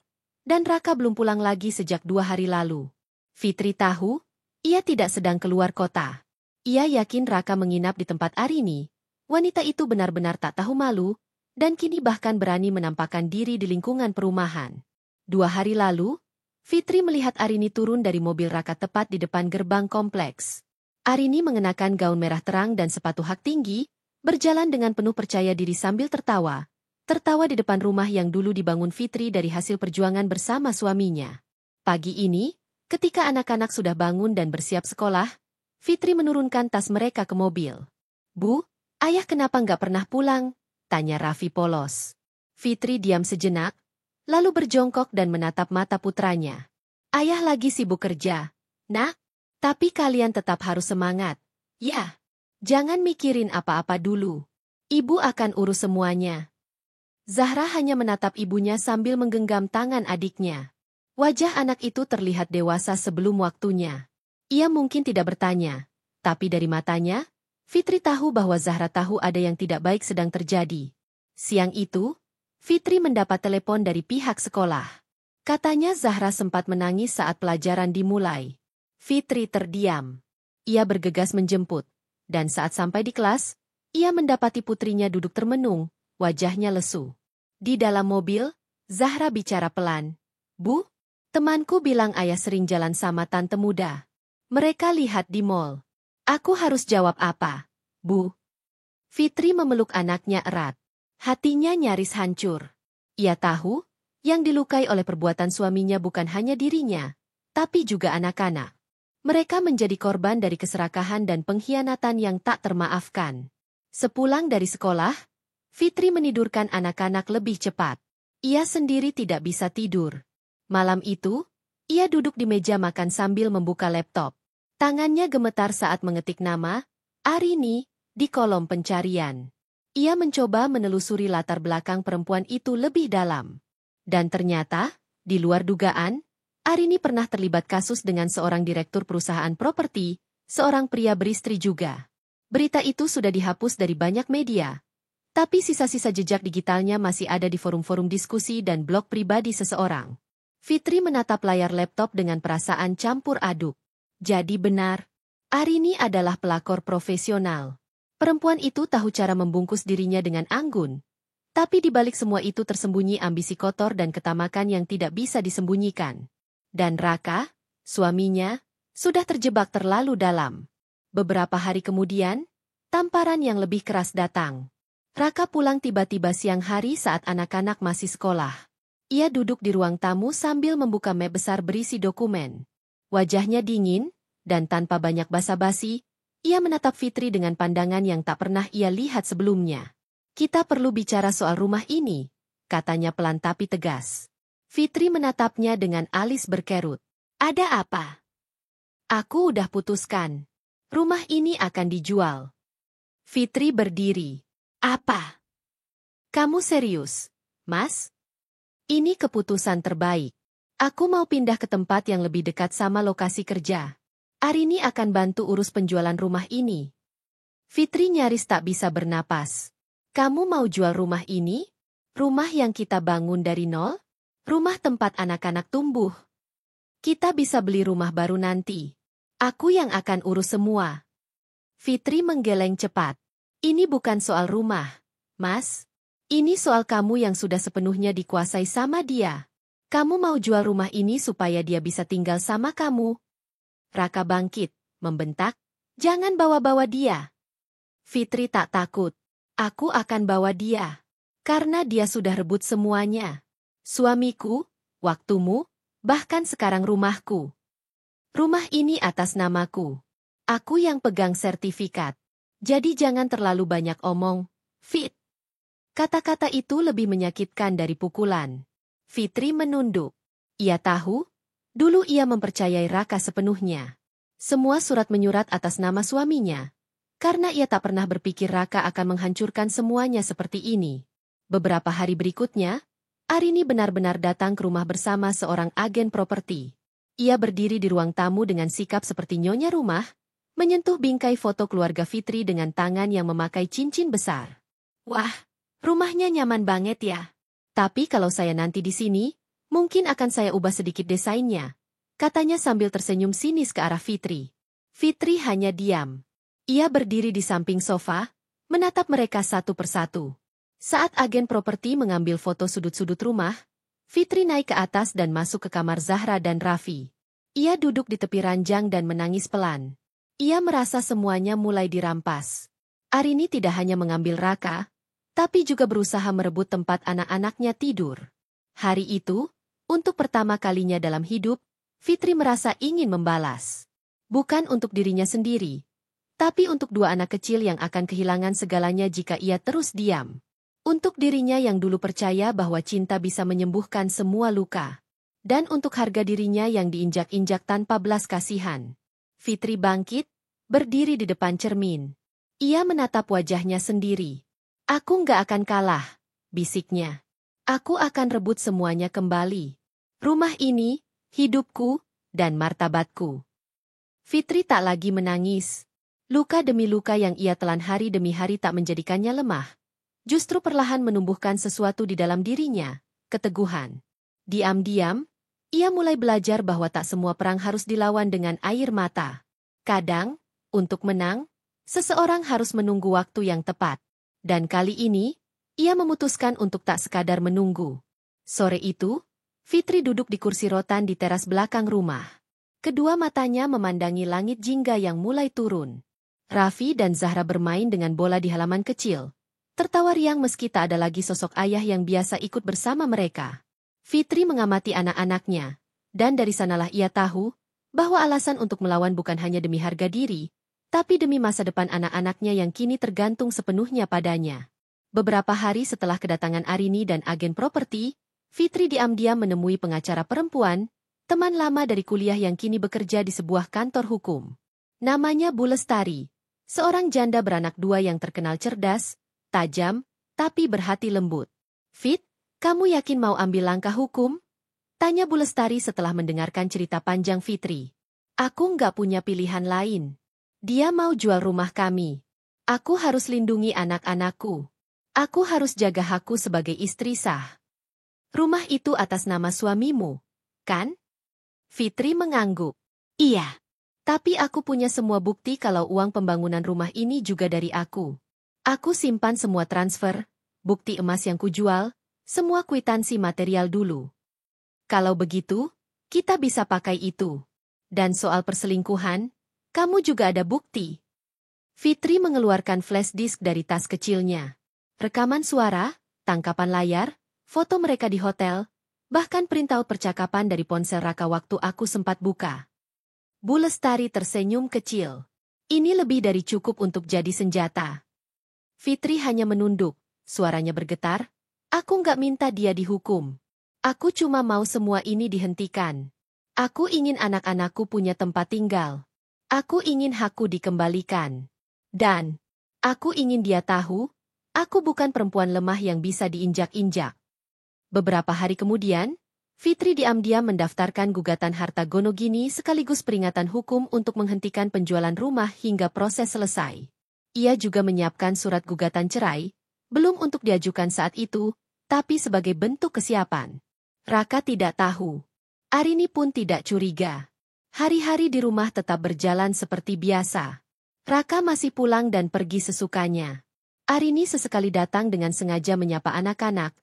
dan Raka belum pulang lagi sejak 2 hari lalu. Fitri tahu, ia tidak sedang keluar kota. Ia yakin Raka menginap di tempat Arini. Wanita itu benar-benar tak tahu malu, dan kini bahkan berani menampakkan diri di lingkungan perumahan. 2 hari lalu, Fitri melihat Arini turun dari mobil Raka tepat di depan gerbang kompleks. Arini mengenakan gaun merah terang dan sepatu hak tinggi, berjalan dengan penuh percaya diri sambil tertawa. Tertawa di depan rumah yang dulu dibangun Fitri dari hasil perjuangan bersama suaminya. Pagi ini, ketika anak-anak sudah bangun dan bersiap sekolah, Fitri menurunkan tas mereka ke mobil. "Bu, ayah kenapa nggak pernah pulang?" tanya Raffi polos. Fitri diam sejenak, lalu berjongkok dan menatap mata putranya. "Ayah lagi sibuk kerja, Nak. Tapi kalian tetap harus semangat. Ya, jangan mikirin apa-apa dulu. Ibu akan urus semuanya." Zahra hanya menatap ibunya sambil menggenggam tangan adiknya. Wajah anak itu terlihat dewasa sebelum waktunya. Ia mungkin tidak bertanya, tapi dari matanya, Fitri tahu bahwa Zahra tahu ada yang tidak baik sedang terjadi. Siang itu, Fitri mendapat telepon dari pihak sekolah. Katanya Zahra sempat menangis saat pelajaran dimulai. Fitri terdiam. Ia bergegas menjemput. Dan saat sampai di kelas, ia mendapati putrinya duduk termenung, wajahnya lesu. Di dalam mobil, Zahra bicara pelan. Bu, temanku bilang ayah sering jalan sama tante muda. Mereka lihat di mall. Aku harus jawab apa, Bu? Fitri memeluk anaknya erat. Hatinya nyaris hancur. Ia tahu, yang dilukai oleh perbuatan suaminya bukan hanya dirinya, tapi juga anak-anak. Mereka menjadi korban dari keserakahan dan pengkhianatan yang tak termaafkan. Sepulang dari sekolah, Fitri menidurkan anak-anak lebih cepat. Ia sendiri tidak bisa tidur. Malam itu, ia duduk di meja makan sambil membuka laptop. Tangannya gemetar saat mengetik nama Arini di kolom pencarian. Ia mencoba menelusuri latar belakang perempuan itu lebih dalam. Dan ternyata, di luar dugaan, Arini pernah terlibat kasus dengan seorang direktur perusahaan properti, seorang pria beristri juga. Berita itu sudah dihapus dari banyak media. Tapi sisa-sisa jejak digitalnya masih ada di forum-forum diskusi dan blog pribadi seseorang. Fitri menatap layar laptop dengan perasaan campur aduk. Jadi benar, Arini adalah pelakor profesional. Perempuan itu tahu cara membungkus dirinya dengan anggun. Tapi di balik semua itu tersembunyi ambisi kotor dan ketamakan yang tidak bisa disembunyikan. Dan Raka, suaminya, sudah terjebak terlalu dalam. Beberapa hari kemudian, tamparan yang lebih keras datang. Raka pulang tiba-tiba siang hari saat anak-anak masih sekolah. Ia duduk di ruang tamu sambil membuka map besar berisi dokumen. Wajahnya dingin, dan tanpa banyak basa-basi, ia menatap Fitri dengan pandangan yang tak pernah ia lihat sebelumnya. Kita perlu bicara soal rumah ini, katanya pelan tapi tegas. Fitri menatapnya dengan alis berkerut. Ada apa? Aku udah putuskan. Rumah ini akan dijual. Fitri berdiri. Apa? Kamu serius, Mas? Ini keputusan terbaik. Aku mau pindah ke tempat yang lebih dekat sama lokasi kerja. Arini akan bantu urus penjualan rumah ini. Fitri nyaris tak bisa bernapas. Kamu mau jual rumah ini? Rumah yang kita bangun dari nol? Rumah tempat anak-anak tumbuh. Kita bisa beli rumah baru nanti. Aku yang akan urus semua. Fitri menggeleng cepat. Ini bukan soal rumah, Mas. Ini soal kamu yang sudah sepenuhnya dikuasai sama dia. Kamu mau jual rumah ini supaya dia bisa tinggal sama kamu. Raka bangkit, membentak. Jangan bawa-bawa dia. Fitri tak takut. Aku akan bawa dia. Karena dia sudah rebut semuanya. Suamiku, waktumu, bahkan sekarang rumahku. Rumah ini atas namaku. Aku yang pegang sertifikat. Jadi jangan terlalu banyak omong, Fit. Kata-kata itu lebih menyakitkan dari pukulan. Fitri menunduk. Ia tahu, dulu ia mempercayai Raka sepenuhnya. Semua surat menyurat atas nama suaminya. Karena ia tak pernah berpikir Raka akan menghancurkan semuanya seperti ini. Beberapa hari berikutnya, Arini benar-benar datang ke rumah bersama seorang agen properti. Ia berdiri di ruang tamu dengan sikap seperti nyonya rumah, menyentuh bingkai foto keluarga Fitri dengan tangan yang memakai cincin besar. Wah, rumahnya nyaman banget ya. Tapi kalau saya nanti di sini, mungkin akan saya ubah sedikit desainnya, katanya sambil tersenyum sinis ke arah Fitri. Fitri hanya diam. Ia berdiri di samping sofa, menatap mereka satu persatu. Saat agen properti mengambil foto sudut-sudut rumah, Fitri naik ke atas dan masuk ke kamar Zahra dan Raffi. Ia duduk di tepi ranjang dan menangis pelan. Ia merasa semuanya mulai dirampas. Arini tidak hanya mengambil Raka, tapi juga berusaha merebut tempat anak-anaknya tidur. Hari itu, untuk pertama kalinya dalam hidup, Fitri merasa ingin membalas. Bukan untuk dirinya sendiri, tapi untuk dua anak kecil yang akan kehilangan segalanya jika ia terus diam. Untuk dirinya yang dulu percaya bahwa cinta bisa menyembuhkan semua luka. Dan untuk harga dirinya yang diinjak-injak tanpa belas kasihan. Fitri bangkit, berdiri di depan cermin. Ia menatap wajahnya sendiri. Aku nggak akan kalah, bisiknya. Aku akan rebut semuanya kembali. Rumah ini, hidupku, dan martabatku. Fitri tak lagi menangis. Luka demi luka yang ia telan hari demi hari tak menjadikannya lemah. Justru perlahan menumbuhkan sesuatu di dalam dirinya, keteguhan. Diam-diam, ia mulai belajar bahwa tak semua perang harus dilawan dengan air mata. Kadang, untuk menang, Seseorang harus menunggu waktu yang tepat. Dan kali ini, ia memutuskan untuk tak sekadar menunggu. Sore itu, Fitri duduk di kursi rotan di teras belakang rumah. Kedua matanya memandangi langit jingga yang mulai turun. Raffi dan Zahra bermain dengan bola di halaman kecil. Tertawa riang meski tak ada lagi sosok ayah yang biasa ikut bersama mereka. Fitri mengamati anak-anaknya. Dan dari sanalah ia tahu bahwa alasan untuk melawan bukan hanya demi harga diri, tapi demi masa depan anak-anaknya yang kini tergantung sepenuhnya padanya. Beberapa hari setelah kedatangan Arini dan agen properti, Fitri diam-diam menemui pengacara perempuan, teman lama dari kuliah yang kini bekerja di sebuah kantor hukum. Namanya Bu Lestari, seorang janda beranak dua yang terkenal cerdas, tajam, tapi berhati lembut. "Fit, kamu yakin mau ambil langkah hukum?" tanya Bu Lestari setelah mendengarkan cerita panjang Fitri. "Aku nggak punya pilihan lain. Dia mau jual rumah kami. Aku harus lindungi anak-anakku. Aku harus jaga hakku sebagai istri sah." "Rumah itu atas nama suamimu, kan?" Fitri mengangguk. "Iya. Tapi aku punya semua bukti kalau uang pembangunan rumah ini juga dari aku. Aku simpan semua transfer, bukti emas yang kujual, semua kwitansi material dulu. Kalau begitu, kita bisa pakai itu. Dan soal perselingkuhan, kamu juga ada bukti." Fitri mengeluarkan flash disk dari tas kecilnya. Rekaman suara, tangkapan layar, foto mereka di hotel, bahkan printout percakapan dari ponsel Raka waktu aku sempat buka. Bu Lestari tersenyum kecil. "Ini lebih dari cukup untuk jadi senjata." Fitri hanya menunduk, suaranya bergetar. "Aku nggak minta dia dihukum. Aku cuma mau semua ini dihentikan. Aku ingin anak-anakku punya tempat tinggal. Aku ingin hakku dikembalikan. Dan aku ingin dia tahu, aku bukan perempuan lemah yang bisa diinjak-injak." Beberapa hari kemudian, Fitri diam-diam mendaftarkan gugatan harta gono gini sekaligus peringatan hukum untuk menghentikan penjualan rumah hingga proses selesai. Ia juga menyiapkan surat gugatan cerai, belum untuk diajukan saat itu, tapi sebagai bentuk kesiapan. Raka tidak tahu. Arini pun tidak curiga. Hari-hari di rumah tetap berjalan seperti biasa. Raka masih pulang dan pergi sesukanya. Arini sesekali datang dengan sengaja menyapa anak-anak,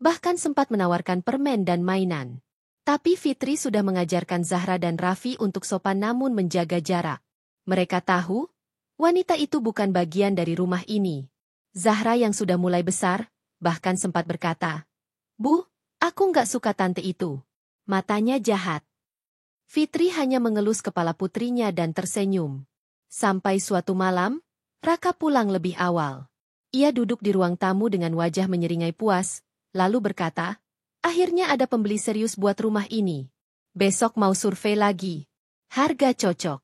bahkan sempat menawarkan permen dan mainan. Tapi Fitri sudah mengajarkan Zahra dan Raffi untuk sopan namun menjaga jarak. Mereka tahu, wanita itu bukan bagian dari rumah ini. Zahra yang sudah mulai besar, bahkan sempat berkata, "Bu, aku nggak suka tante itu. Matanya jahat." Fitri hanya mengelus kepala putrinya dan tersenyum. Sampai suatu malam, Raka pulang lebih awal. Ia duduk di ruang tamu dengan wajah menyeringai puas, lalu berkata, "Akhirnya ada pembeli serius buat rumah ini. Besok mau survei lagi. Harga cocok."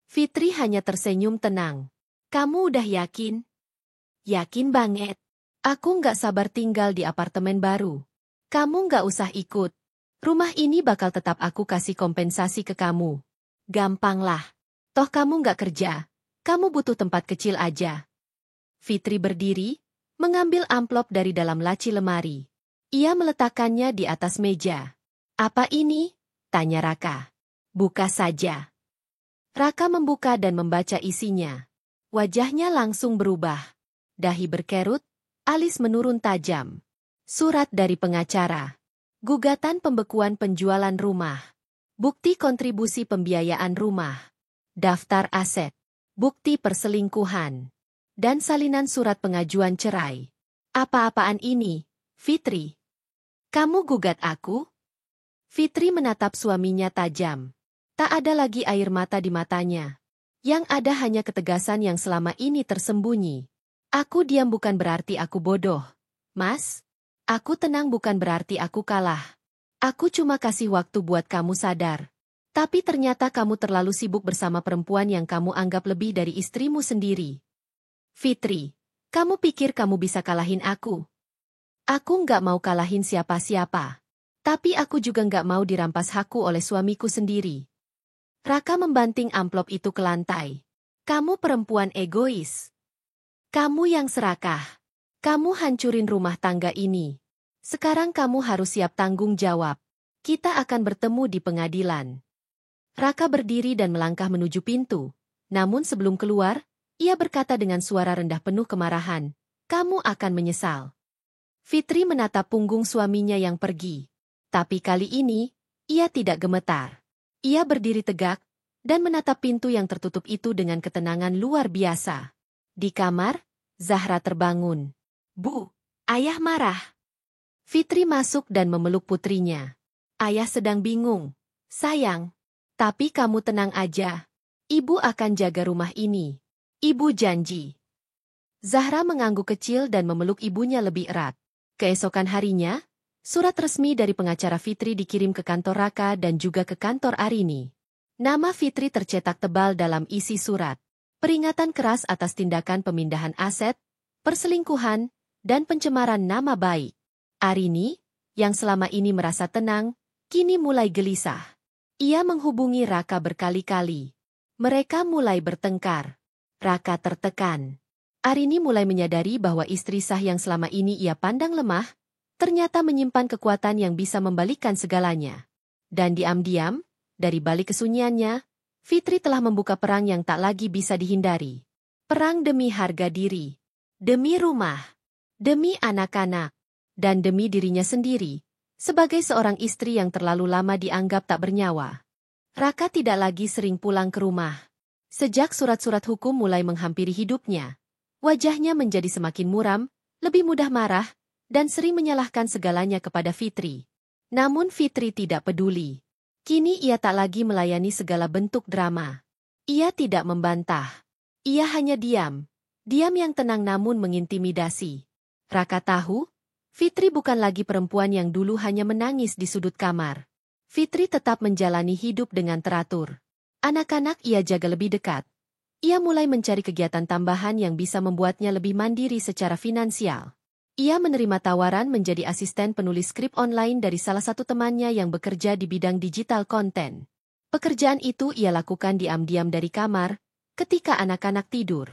Fitri hanya tersenyum tenang. "Kamu udah yakin?" "Yakin banget. Aku nggak sabar tinggal di apartemen baru. Kamu nggak usah ikut. Rumah ini bakal tetap aku kasih kompensasi ke kamu. Gampang lah. Toh kamu nggak kerja. Kamu butuh tempat kecil aja." Fitri berdiri, mengambil amplop dari dalam laci lemari. Ia meletakkannya di atas meja. "Apa ini?" tanya Raka. "Buka saja." Raka membuka dan membaca isinya. Wajahnya langsung berubah. Dahi berkerut, alis menurun tajam. Surat dari pengacara. Gugatan pembekuan penjualan rumah. Bukti kontribusi pembiayaan rumah. Daftar aset. Bukti perselingkuhan. Dan salinan surat pengajuan cerai. "Apa-apaan ini, Fitri? Kamu gugat aku?" Fitri menatap suaminya tajam. Tak ada lagi air mata di matanya. Yang ada hanya ketegasan yang selama ini tersembunyi. "Aku diam bukan berarti aku bodoh, Mas. Aku tenang bukan berarti aku kalah. Aku cuma kasih waktu buat kamu sadar. Tapi ternyata kamu terlalu sibuk bersama perempuan yang kamu anggap lebih dari istrimu sendiri. Fitri, kamu pikir kamu bisa kalahin aku? Aku nggak mau kalahin siapa-siapa. Tapi aku juga nggak mau dirampas hakku oleh suamiku sendiri." Raka membanting amplop itu ke lantai. "Kamu perempuan egois. Kamu yang serakah. Kamu hancurin rumah tangga ini. Sekarang kamu harus siap tanggung jawab. Kita akan bertemu di pengadilan." Raka berdiri dan melangkah menuju pintu. Namun sebelum keluar, Ia berkata dengan suara rendah penuh kemarahan, "Kamu akan menyesal." Fitri menatap punggung suaminya yang pergi. Tapi kali ini, ia tidak gemetar. Ia berdiri tegak, dan menatap pintu yang tertutup itu dengan ketenangan luar biasa. Di kamar, Zahra terbangun. "Bu, ayah marah." Fitri masuk dan memeluk putrinya. "Ayah sedang bingung, sayang. Tapi kamu tenang aja. Ibu akan jaga rumah ini. Ibu janji." Zahra mengangguk kecil dan memeluk ibunya lebih erat. Keesokan harinya, surat resmi dari pengacara Fitri dikirim ke kantor Raka dan juga ke kantor Arini. Nama Fitri tercetak tebal dalam isi surat. Peringatan keras atas tindakan pemindahan aset, perselingkuhan, dan pencemaran nama baik. Arini, yang selama ini merasa tenang, kini mulai gelisah. Ia menghubungi Raka berkali-kali. Mereka mulai bertengkar. Raka tertekan. Arini mulai menyadari bahwa istri sah yang selama ini ia pandang lemah, ternyata menyimpan kekuatan yang bisa membalikkan segalanya. Dan diam-diam, dari balik kesunyiannya, Fitri telah membuka perang yang tak lagi bisa dihindari. Perang demi harga diri, demi rumah, demi anak-anak, dan demi dirinya sendiri, sebagai seorang istri yang terlalu lama dianggap tak bernyawa. Raka tidak lagi sering pulang ke rumah. Sejak surat-surat hukum mulai menghampiri hidupnya, wajahnya menjadi semakin muram, lebih mudah marah, dan sering menyalahkan segalanya kepada Fitri. Namun Fitri tidak peduli. Kini ia tak lagi melayani segala bentuk drama. Ia tidak membantah. Ia hanya diam. Diam yang tenang namun mengintimidasi. Raka tahu, Fitri bukan lagi perempuan yang dulu hanya menangis di sudut kamar. Fitri tetap menjalani hidup dengan teratur. Anak-anak ia jaga lebih dekat. Ia mulai mencari kegiatan tambahan yang bisa membuatnya lebih mandiri secara finansial. Ia menerima tawaran menjadi asisten penulis skrip online dari salah satu temannya yang bekerja di bidang digital konten. Pekerjaan itu ia lakukan diam-diam dari kamar, ketika anak-anak tidur.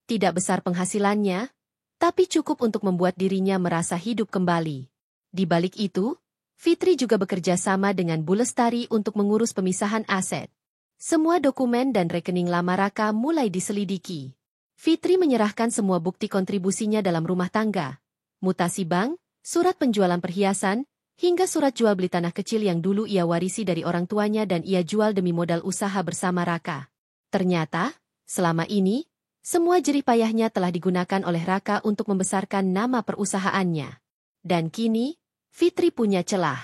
Tidak besar penghasilannya, tapi cukup untuk membuat dirinya merasa hidup kembali. Di balik itu, Fitri juga bekerja sama dengan Bu Lestari untuk mengurus pemisahan aset. Semua dokumen dan rekening lama Raka mulai diselidiki. Fitri menyerahkan semua bukti kontribusinya dalam rumah tangga, mutasi bank, surat penjualan perhiasan, hingga surat jual beli tanah kecil yang dulu ia warisi dari orang tuanya dan ia jual demi modal usaha bersama Raka. Ternyata, selama ini, semua jerih payahnya telah digunakan oleh Raka untuk membesarkan nama perusahaannya. Dan kini, Fitri punya celah.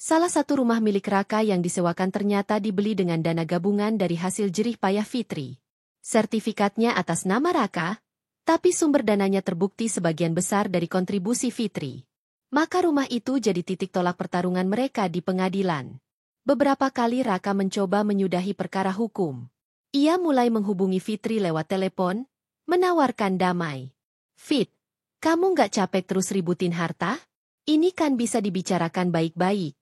Salah satu rumah milik Raka yang disewakan ternyata dibeli dengan dana gabungan dari hasil jerih payah Fitri. Sertifikatnya atas nama Raka, tapi sumber dananya terbukti sebagian besar dari kontribusi Fitri. Maka rumah itu jadi titik tolak pertarungan mereka di pengadilan. Beberapa kali Raka mencoba menyudahi perkara hukum. Ia mulai menghubungi Fitri lewat telepon, menawarkan damai. "Fit, kamu nggak capek terus ributin harta? Ini kan bisa dibicarakan baik-baik."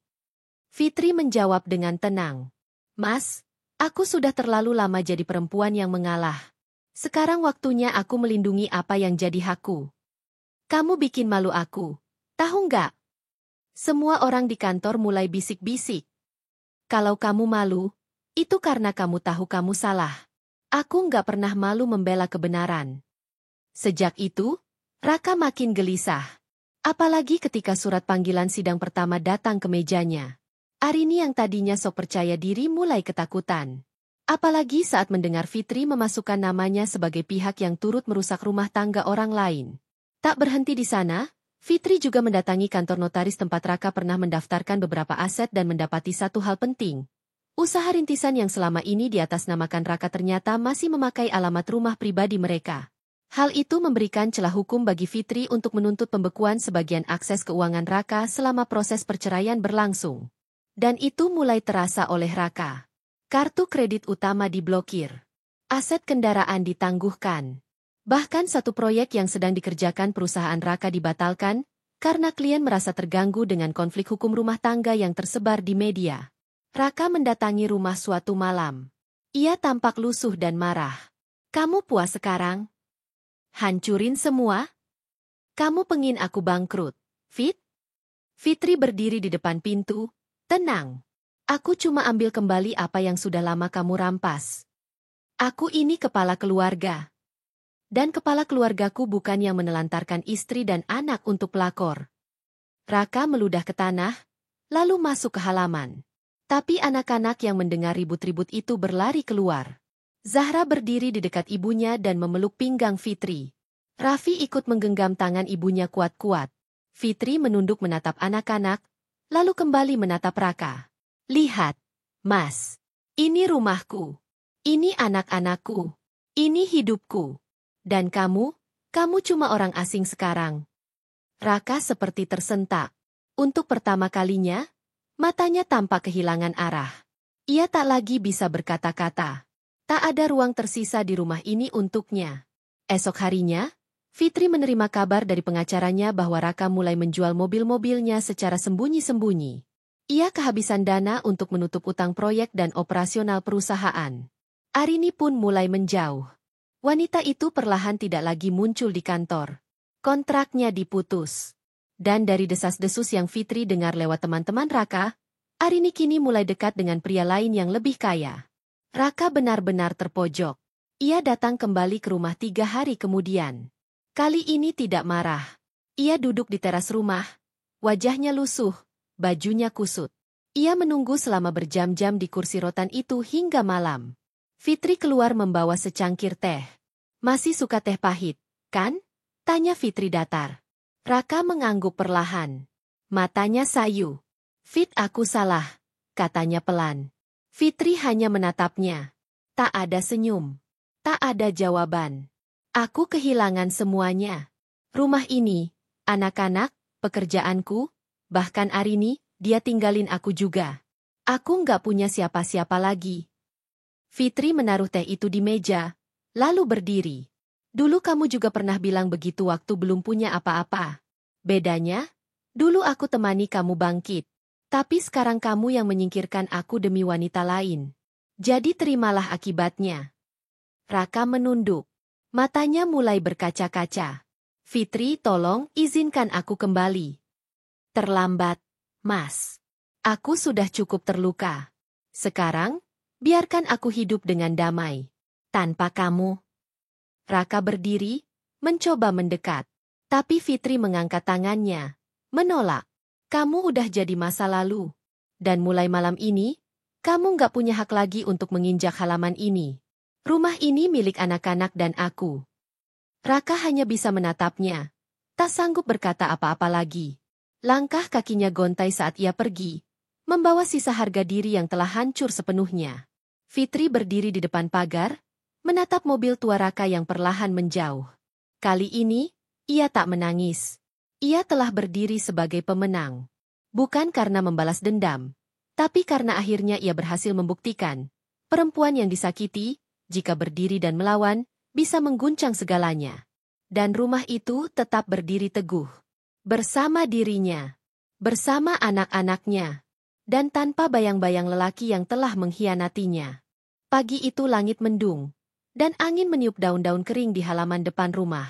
Fitri menjawab dengan tenang. "Mas, aku sudah terlalu lama jadi perempuan yang mengalah. Sekarang waktunya aku melindungi apa yang jadi hakku. Kamu bikin malu aku, tahu nggak? Semua orang di kantor mulai bisik-bisik. Kalau kamu malu, itu karena kamu tahu kamu salah. Aku nggak pernah malu membela kebenaran." Sejak itu, Raka makin gelisah. Apalagi ketika surat panggilan sidang pertama datang ke mejanya. Arini yang tadinya sok percaya diri mulai ketakutan. Apalagi saat mendengar Fitri memasukkan namanya sebagai pihak yang turut merusak rumah tangga orang lain. Tak berhenti di sana, Fitri juga mendatangi kantor notaris tempat Raka pernah mendaftarkan beberapa aset dan mendapati satu hal penting. Usaha rintisan yang selama ini diatasnamakan Raka ternyata masih memakai alamat rumah pribadi mereka. Hal itu memberikan celah hukum bagi Fitri untuk menuntut pembekuan sebagian akses keuangan Raka selama proses perceraian berlangsung. Dan itu mulai terasa oleh Raka. Kartu kredit utama diblokir. Aset kendaraan ditangguhkan. Bahkan satu proyek yang sedang dikerjakan perusahaan Raka dibatalkan, karena klien merasa terganggu dengan konflik hukum rumah tangga yang tersebar di media. Raka mendatangi rumah suatu malam. Ia tampak lusuh dan marah. "Kamu puas sekarang? Hancurin semua? Kamu pengin aku bangkrut, Fit?" Fitri berdiri di depan pintu. "Tenang. Aku cuma ambil kembali apa yang sudah lama kamu rampas. Aku ini kepala keluarga. Dan kepala keluargaku bukan yang menelantarkan istri dan anak untuk pelakor. Raka meludah ke tanah, lalu masuk ke halaman. Tapi anak-anak yang mendengar ribut-ribut itu berlari keluar. Zahra berdiri di dekat ibunya dan memeluk pinggang Fitri. Raffi ikut menggenggam tangan ibunya kuat-kuat. Fitri menunduk menatap anak-anak, lalu kembali menatap Raka. Lihat, Mas. Ini rumahku. Ini anak-anakku. Ini hidupku. Dan kamu cuma orang asing sekarang. Raka seperti tersentak. Untuk pertama kalinya, matanya tampak kehilangan arah. Ia tak lagi bisa berkata-kata. Tak ada ruang tersisa di rumah ini untuknya. Esok harinya, Fitri menerima kabar dari pengacaranya bahwa Raka mulai menjual mobil-mobilnya secara sembunyi-sembunyi. Ia kehabisan dana untuk menutup utang proyek dan operasional perusahaan. Arini pun mulai menjauh. Wanita itu perlahan tidak lagi muncul di kantor. Kontraknya diputus. Dan dari desas-desus yang Fitri dengar lewat teman-teman Raka, Arini kini mulai dekat dengan pria lain yang lebih kaya. Raka benar-benar terpojok. Ia datang kembali ke rumah 3 hari kemudian. Kali ini tidak marah. Ia duduk di teras rumah. Wajahnya lusuh, bajunya kusut. Ia menunggu selama berjam-jam di kursi rotan itu hingga malam. Fitri keluar membawa secangkir teh. Masih suka teh pahit, kan? Tanya Fitri datar. Raka mengangguk perlahan. Matanya sayu. Fit, aku salah, katanya pelan. Fitri hanya menatapnya. Tak ada senyum. Tak ada jawaban. Aku kehilangan semuanya. Rumah ini, anak-anak, pekerjaanku, bahkan Arini, dia tinggalin aku juga. Aku nggak punya siapa-siapa lagi. Fitri menaruh teh itu di meja, lalu berdiri. Dulu kamu juga pernah bilang begitu waktu belum punya apa-apa. Bedanya, dulu aku temani kamu bangkit. Tapi sekarang kamu yang menyingkirkan aku demi wanita lain. Jadi terimalah akibatnya. Raka menunduk. Matanya mulai berkaca-kaca. Fitri, tolong izinkan aku kembali. Terlambat, Mas. Aku sudah cukup terluka. Sekarang, biarkan aku hidup dengan damai. Tanpa kamu. Raka berdiri, mencoba mendekat. Tapi Fitri mengangkat tangannya. Menolak. Kamu udah jadi masa lalu. Dan mulai malam ini, kamu nggak punya hak lagi untuk menginjak halaman ini. Rumah ini milik anak-anak dan aku. Raka hanya bisa menatapnya. Tak sanggup berkata apa-apa lagi. Langkah kakinya gontai saat ia pergi, membawa sisa harga diri yang telah hancur sepenuhnya. Fitri berdiri di depan pagar, menatap mobil tua Raka yang perlahan menjauh. Kali ini, ia tak menangis. Ia telah berdiri sebagai pemenang. Bukan karena membalas dendam, tapi karena akhirnya ia berhasil membuktikan, perempuan yang disakiti, jika berdiri dan melawan, bisa mengguncang segalanya. Dan rumah itu tetap berdiri teguh. Bersama dirinya, bersama anak-anaknya, dan tanpa bayang-bayang lelaki yang telah mengkhianatinya. Pagi itu langit mendung, dan angin meniup daun-daun kering di halaman depan rumah.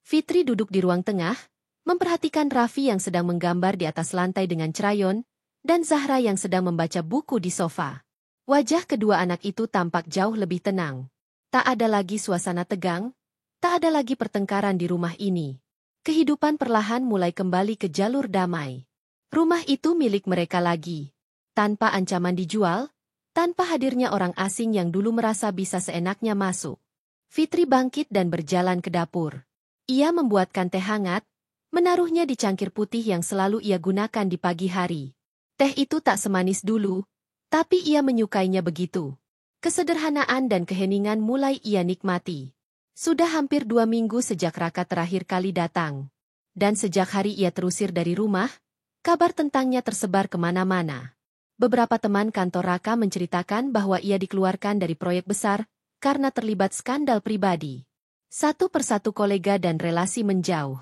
Fitri duduk di ruang tengah, memperhatikan Raffi yang sedang menggambar di atas lantai dengan crayon, dan Zahra yang sedang membaca buku di sofa. Wajah kedua anak itu tampak jauh lebih tenang. Tak ada lagi suasana tegang, tak ada lagi pertengkaran di rumah ini. Kehidupan perlahan mulai kembali ke jalur damai. Rumah itu milik mereka lagi. Tanpa ancaman dijual, tanpa hadirnya orang asing yang dulu merasa bisa seenaknya masuk. Fitri bangkit dan berjalan ke dapur. Ia membuatkan teh hangat, menaruhnya di cangkir putih yang selalu ia gunakan di pagi hari. Teh itu tak semanis dulu, tapi ia menyukainya begitu. Kesederhanaan dan keheningan mulai ia nikmati. Sudah hampir 2 minggu sejak Raka terakhir kali datang. Dan sejak hari ia terusir dari rumah, kabar tentangnya tersebar kemana-mana. Beberapa teman kantor Raka menceritakan bahwa ia dikeluarkan dari proyek besar karena terlibat skandal pribadi. Satu persatu kolega dan relasi menjauh.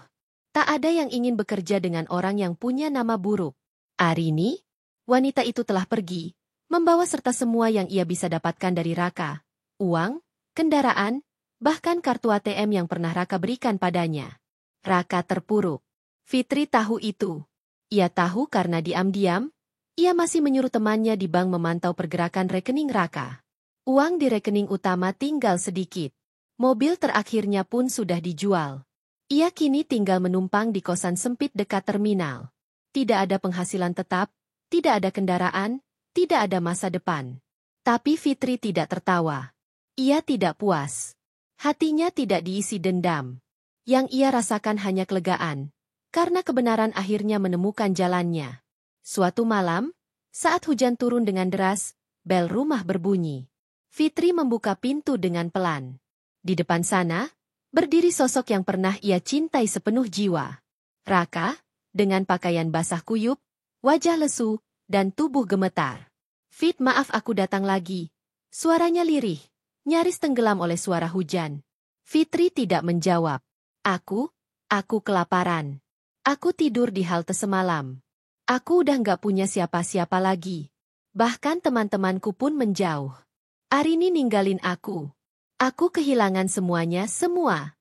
Tak ada yang ingin bekerja dengan orang yang punya nama buruk. Arini, wanita itu telah pergi, membawa serta semua yang ia bisa dapatkan dari Raka. Uang, kendaraan, bahkan kartu ATM yang pernah Raka berikan padanya. Raka terpuruk. Fitri tahu itu. Ia tahu karena diam-diam, ia masih menyuruh temannya di bank memantau pergerakan rekening Raka. Uang di rekening utama tinggal sedikit. Mobil terakhirnya pun sudah dijual. Ia kini tinggal menumpang di kosan sempit dekat terminal. Tidak ada penghasilan tetap, tidak ada kendaraan, tidak ada masa depan. Tapi Fitri tidak tertawa. Ia tidak puas. Hatinya tidak diisi dendam. Yang ia rasakan hanya kelegaan, karena kebenaran akhirnya menemukan jalannya. Suatu malam, saat hujan turun dengan deras, bel rumah berbunyi. Fitri membuka pintu dengan pelan. Di depan sana, berdiri sosok yang pernah ia cintai sepenuh jiwa. Raka, dengan pakaian basah kuyup, wajah lesu, dan tubuh gemetar. "Fit, maaf aku datang lagi." Suaranya lirih, nyaris tenggelam oleh suara hujan. Fitri tidak menjawab. Aku kelaparan. Aku tidur di halte semalam. Aku udah nggak punya siapa-siapa lagi. Bahkan teman-temanku pun menjauh. Arini ninggalin aku. Aku kehilangan semuanya, semua."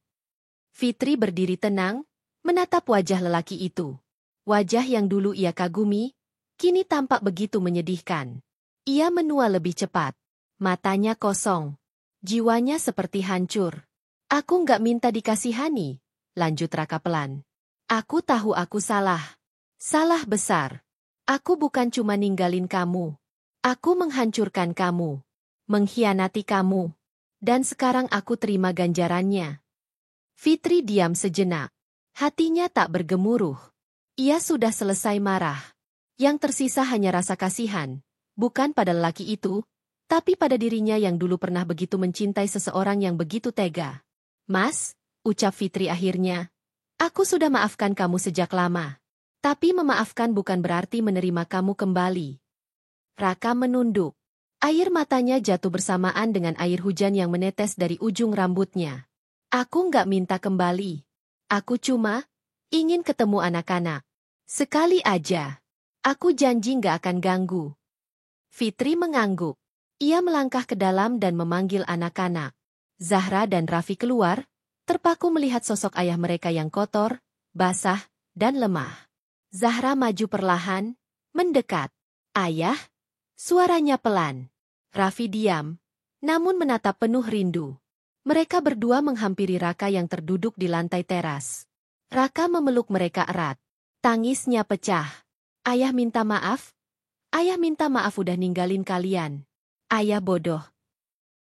Fitri berdiri tenang, menatap wajah lelaki itu. Wajah yang dulu ia kagumi, kini tampak begitu menyedihkan. Ia menua lebih cepat. Matanya kosong. Jiwanya seperti hancur. "Aku nggak minta dikasihani," lanjut Raka pelan. "Aku tahu aku salah. Salah besar. Aku bukan cuma ninggalin kamu. Aku menghancurkan kamu. Mengkhianati kamu. Dan sekarang aku terima ganjarannya." Fitri diam sejenak. Hatinya tak bergemuruh. Ia sudah selesai marah. Yang tersisa hanya rasa kasihan. Bukan pada lelaki itu, tapi pada dirinya yang dulu pernah begitu mencintai seseorang yang begitu tega. "Mas," ucap Fitri akhirnya, "aku sudah maafkan kamu sejak lama. Tapi memaafkan bukan berarti menerima kamu kembali." Raka menunduk. Air matanya jatuh bersamaan dengan air hujan yang menetes dari ujung rambutnya. "Aku nggak minta kembali. Aku cuma ingin ketemu anak-anak. Sekali aja. Aku janji nggak akan ganggu." Fitri mengangguk. Ia melangkah ke dalam dan memanggil anak-anak. Zahra dan Raffi keluar, terpaku melihat sosok ayah mereka yang kotor, basah, dan lemah. Zahra maju perlahan, mendekat. "Ayah?" Suaranya pelan. Raffi diam, namun menatap penuh rindu. Mereka berdua menghampiri Raka yang terduduk di lantai teras. Raka memeluk mereka erat. Tangisnya pecah. "Ayah minta maaf. Ayah minta maaf udah ninggalin kalian. Ayah bodoh."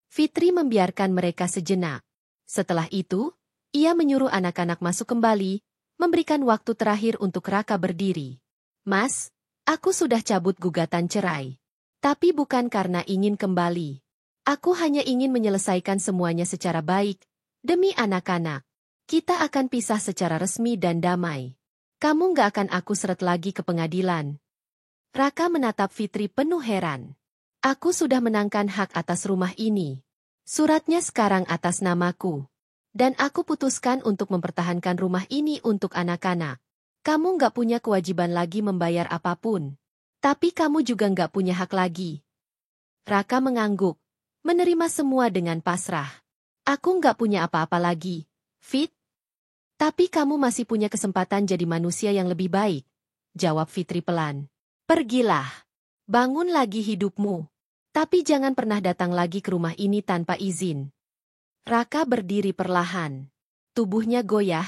Fitri membiarkan mereka sejenak. Setelah itu, ia menyuruh anak-anak masuk kembali, memberikan waktu terakhir untuk Raka berdiri. "Mas, aku sudah cabut gugatan cerai. Tapi bukan karena ingin kembali. Aku hanya ingin menyelesaikan semuanya secara baik, demi anak-anak. Kita akan pisah secara resmi dan damai. Kamu nggak akan aku seret lagi ke pengadilan." Raka menatap Fitri penuh heran. "Aku sudah menangkan hak atas rumah ini. Suratnya sekarang atas namaku. Dan aku putuskan untuk mempertahankan rumah ini untuk anak-anak. Kamu nggak punya kewajiban lagi membayar apapun. Tapi kamu juga nggak punya hak lagi." Raka mengangguk, menerima semua dengan pasrah. "Aku nggak punya apa-apa lagi, Fit. Tapi kamu masih punya kesempatan jadi manusia yang lebih baik," jawab Fitri pelan. "Pergilah. Bangun lagi hidupmu. Tapi jangan pernah datang lagi ke rumah ini tanpa izin." Raka berdiri perlahan. Tubuhnya goyah,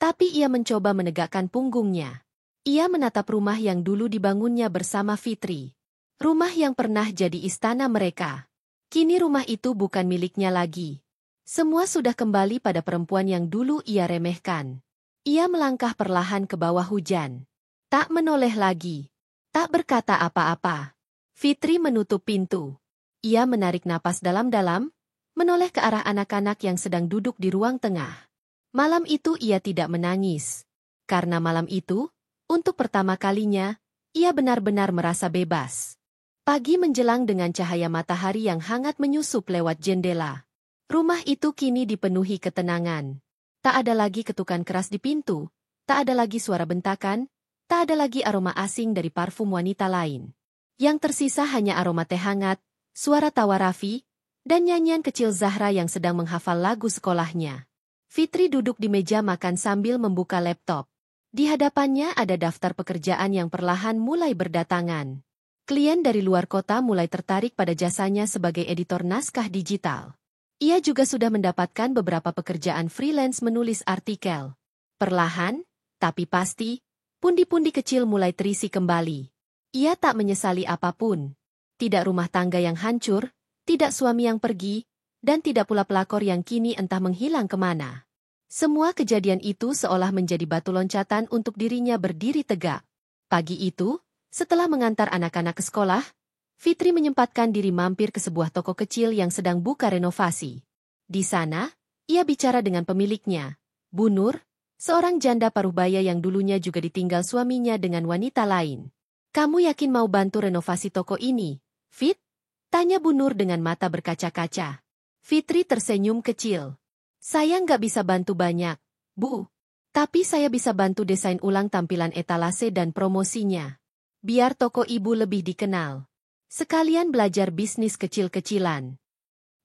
tapi ia mencoba menegakkan punggungnya. Ia menatap rumah yang dulu dibangunnya bersama Fitri. Rumah yang pernah jadi istana mereka. Kini rumah itu bukan miliknya lagi. Semua sudah kembali pada perempuan yang dulu ia remehkan. Ia melangkah perlahan ke bawah hujan. Tak menoleh lagi. Tak berkata apa-apa. Fitri menutup pintu. Ia menarik napas dalam-dalam, menoleh ke arah anak-anak yang sedang duduk di ruang tengah. Malam itu ia tidak menangis. Karena malam itu, untuk pertama kalinya, ia benar-benar merasa bebas. Pagi menjelang dengan cahaya matahari yang hangat menyusup lewat jendela. Rumah itu kini dipenuhi ketenangan. Tak ada lagi ketukan keras di pintu, tak ada lagi suara bentakan, tak ada lagi aroma asing dari parfum wanita lain. Yang tersisa hanya aroma teh hangat, suara tawa Raffi, dan nyanyian kecil Zahra yang sedang menghafal lagu sekolahnya. Fitri duduk di meja makan sambil membuka laptop. Di hadapannya ada daftar pekerjaan yang perlahan mulai berdatangan. Klien dari luar kota mulai tertarik pada jasanya sebagai editor naskah digital. Ia juga sudah mendapatkan beberapa pekerjaan freelance menulis artikel. Perlahan, tapi pasti, pundi-pundi kecil mulai terisi kembali. Ia tak menyesali apapun. Tidak rumah tangga yang hancur, tidak suami yang pergi, dan tidak pula pelakor yang kini entah menghilang kemana. Semua kejadian itu seolah menjadi batu loncatan untuk dirinya berdiri tegak. Pagi itu, setelah mengantar anak-anak ke sekolah, Fitri menyempatkan diri mampir ke sebuah toko kecil yang sedang buka renovasi. Di sana, ia bicara dengan pemiliknya, Bu Nur, seorang janda paruh baya yang dulunya juga ditinggal suaminya dengan wanita lain. "Kamu yakin mau bantu renovasi toko ini, Fit?" tanya Bu Nur dengan mata berkaca-kaca. Fitri tersenyum kecil. "Saya nggak bisa bantu banyak, Bu. Tapi saya bisa bantu desain ulang tampilan etalase dan promosinya. Biar toko ibu lebih dikenal. Sekalian belajar bisnis kecil-kecilan."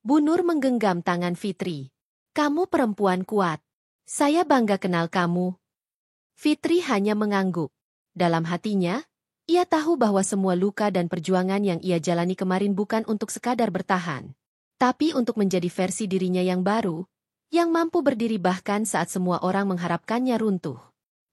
Bu Nur menggenggam tangan Fitri. "Kamu perempuan kuat. Saya bangga kenal kamu." Fitri hanya mengangguk. Dalam hatinya, ia tahu bahwa semua luka dan perjuangan yang ia jalani kemarin bukan untuk sekadar bertahan, tapi untuk menjadi versi dirinya yang baru, yang mampu berdiri bahkan saat semua orang mengharapkannya runtuh.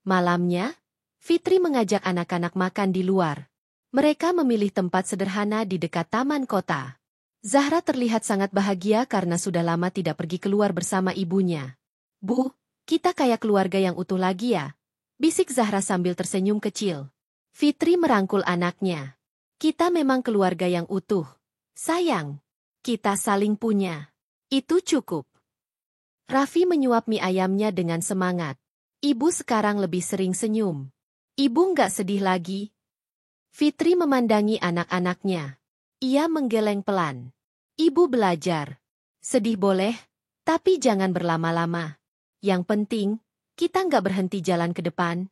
Malamnya, Fitri mengajak anak-anak makan di luar. Mereka memilih tempat sederhana di dekat taman kota. Zahra terlihat sangat bahagia karena sudah lama tidak pergi keluar bersama ibunya. "Bu, kita kayak keluarga yang utuh lagi ya?" bisik Zahra sambil tersenyum kecil. Fitri merangkul anaknya. "Kita memang keluarga yang utuh. Sayang, kita saling punya. Itu cukup." Raffi menyuap mie ayamnya dengan semangat. "Ibu sekarang lebih sering senyum. Ibu nggak sedih lagi." Fitri memandangi anak-anaknya. Ia menggeleng pelan. "Ibu belajar. Sedih boleh, tapi jangan berlama-lama. Yang penting, kita nggak berhenti jalan ke depan."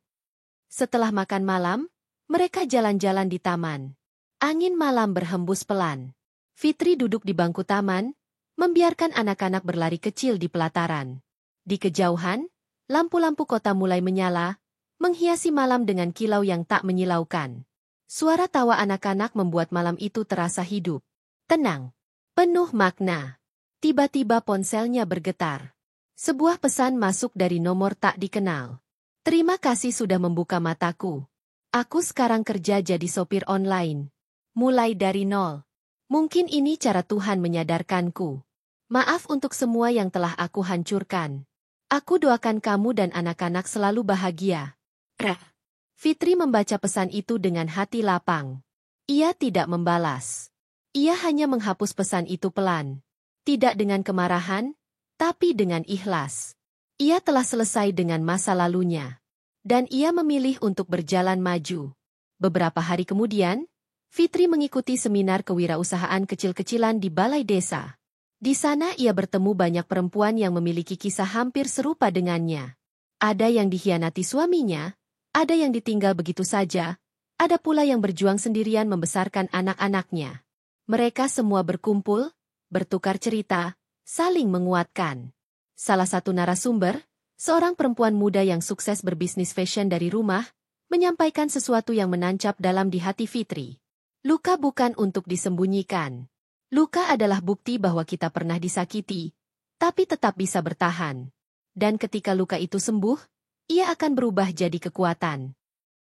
Setelah makan malam, mereka jalan-jalan di taman. Angin malam berhembus pelan. Fitri duduk di bangku taman, membiarkan anak-anak berlari kecil di pelataran. Di kejauhan, lampu-lampu kota mulai menyala, menghiasi malam dengan kilau yang tak menyilaukan. Suara tawa anak-anak membuat malam itu terasa hidup, tenang, penuh makna. Tiba-tiba ponselnya bergetar. Sebuah pesan masuk dari nomor tak dikenal. "Terima kasih sudah membuka mataku. Aku sekarang kerja jadi sopir online. Mulai dari nol. Mungkin ini cara Tuhan menyadarkanku. Maaf untuk semua yang telah aku hancurkan. Aku doakan kamu dan anak-anak selalu bahagia." Fitri membaca pesan itu dengan hati lapang. Ia tidak membalas. Ia hanya menghapus pesan itu pelan. Tidak dengan kemarahan, tapi dengan ikhlas. Ia telah selesai dengan masa lalunya. Dan ia memilih untuk berjalan maju. Beberapa hari kemudian, Fitri mengikuti seminar kewirausahaan kecil-kecilan di balai desa. Di sana ia bertemu banyak perempuan yang memiliki kisah hampir serupa dengannya. Ada yang dikhianati suaminya, ada yang ditinggal begitu saja, ada pula yang berjuang sendirian membesarkan anak-anaknya. Mereka semua berkumpul, bertukar cerita, saling menguatkan. Salah satu narasumber, seorang perempuan muda yang sukses berbisnis fashion dari rumah, menyampaikan sesuatu yang menancap dalam di hati Fitri. Luka bukan untuk disembunyikan. Luka adalah bukti bahwa kita pernah disakiti, tapi tetap bisa bertahan. Dan ketika luka itu sembuh, ia akan berubah jadi kekuatan.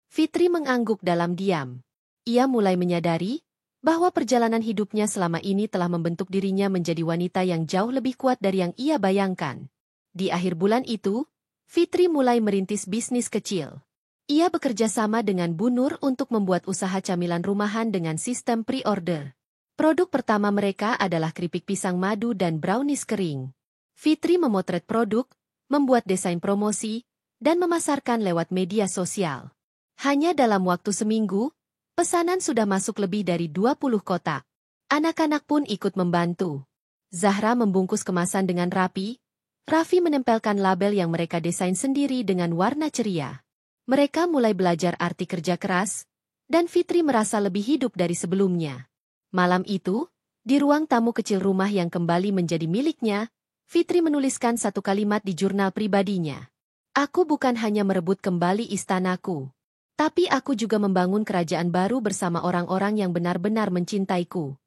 Fitri mengangguk dalam diam. Ia mulai menyadari bahwa perjalanan hidupnya selama ini telah membentuk dirinya menjadi wanita yang jauh lebih kuat dari yang ia bayangkan. Di akhir bulan itu, Fitri mulai merintis bisnis kecil. Ia bekerja sama dengan Bu Nur untuk membuat usaha camilan rumahan dengan sistem pre-order. Produk pertama mereka adalah keripik pisang madu dan brownies kering. Fitri memotret produk, membuat desain promosi, dan memasarkan lewat media sosial. Hanya dalam waktu seminggu, pesanan sudah masuk lebih dari 20 kotak. Anak-anak pun ikut membantu. Zahra membungkus kemasan dengan rapi, Raffi menempelkan label yang mereka desain sendiri dengan warna ceria. Mereka mulai belajar arti kerja keras, dan Fitri merasa lebih hidup dari sebelumnya. Malam itu, di ruang tamu kecil rumah yang kembali menjadi miliknya, Fitri menuliskan satu kalimat di jurnal pribadinya. "Aku bukan hanya merebut kembali istanaku, tapi aku juga membangun kerajaan baru bersama orang-orang yang benar-benar mencintaiku."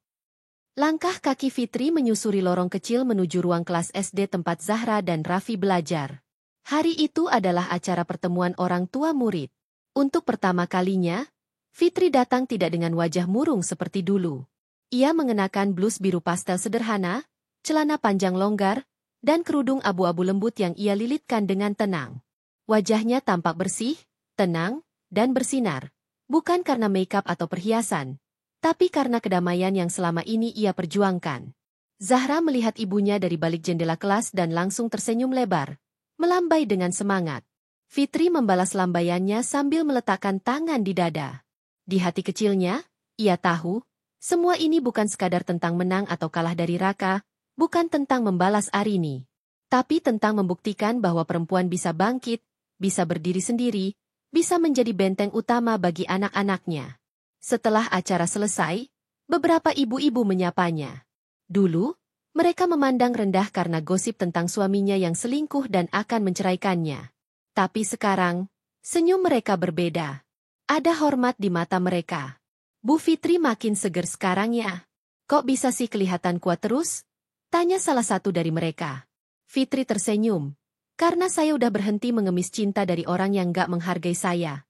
Langkah kaki Fitri menyusuri lorong kecil menuju ruang kelas SD tempat Zahra dan Raffi belajar. Hari itu adalah acara pertemuan orang tua murid. Untuk pertama kalinya, Fitri datang tidak dengan wajah murung seperti dulu. Ia mengenakan blus biru pastel sederhana, celana panjang longgar, dan kerudung abu-abu lembut yang ia lilitkan dengan tenang. Wajahnya tampak bersih, tenang, dan bersinar, bukan karena makeup atau perhiasan, tapi karena kedamaian yang selama ini ia perjuangkan. Zahra melihat ibunya dari balik jendela kelas dan langsung tersenyum lebar, melambai dengan semangat. Fitri membalas lambaiannya sambil meletakkan tangan di dada. Di hati kecilnya, ia tahu, semua ini bukan sekadar tentang menang atau kalah dari Raka, bukan tentang membalas Arini, tapi tentang membuktikan bahwa perempuan bisa bangkit, bisa berdiri sendiri, bisa menjadi benteng utama bagi anak-anaknya. Setelah acara selesai, beberapa ibu-ibu menyapanya. Dulu, mereka memandang rendah karena gosip tentang suaminya yang selingkuh dan akan menceraikannya. Tapi sekarang, senyum mereka berbeda. Ada hormat di mata mereka. Bu Fitri makin seger sekarang ya. Kok bisa sih kelihatan kuat terus? Tanya salah satu dari mereka. Fitri tersenyum. Karena saya udah berhenti mengemis cinta dari orang yang gak menghargai saya.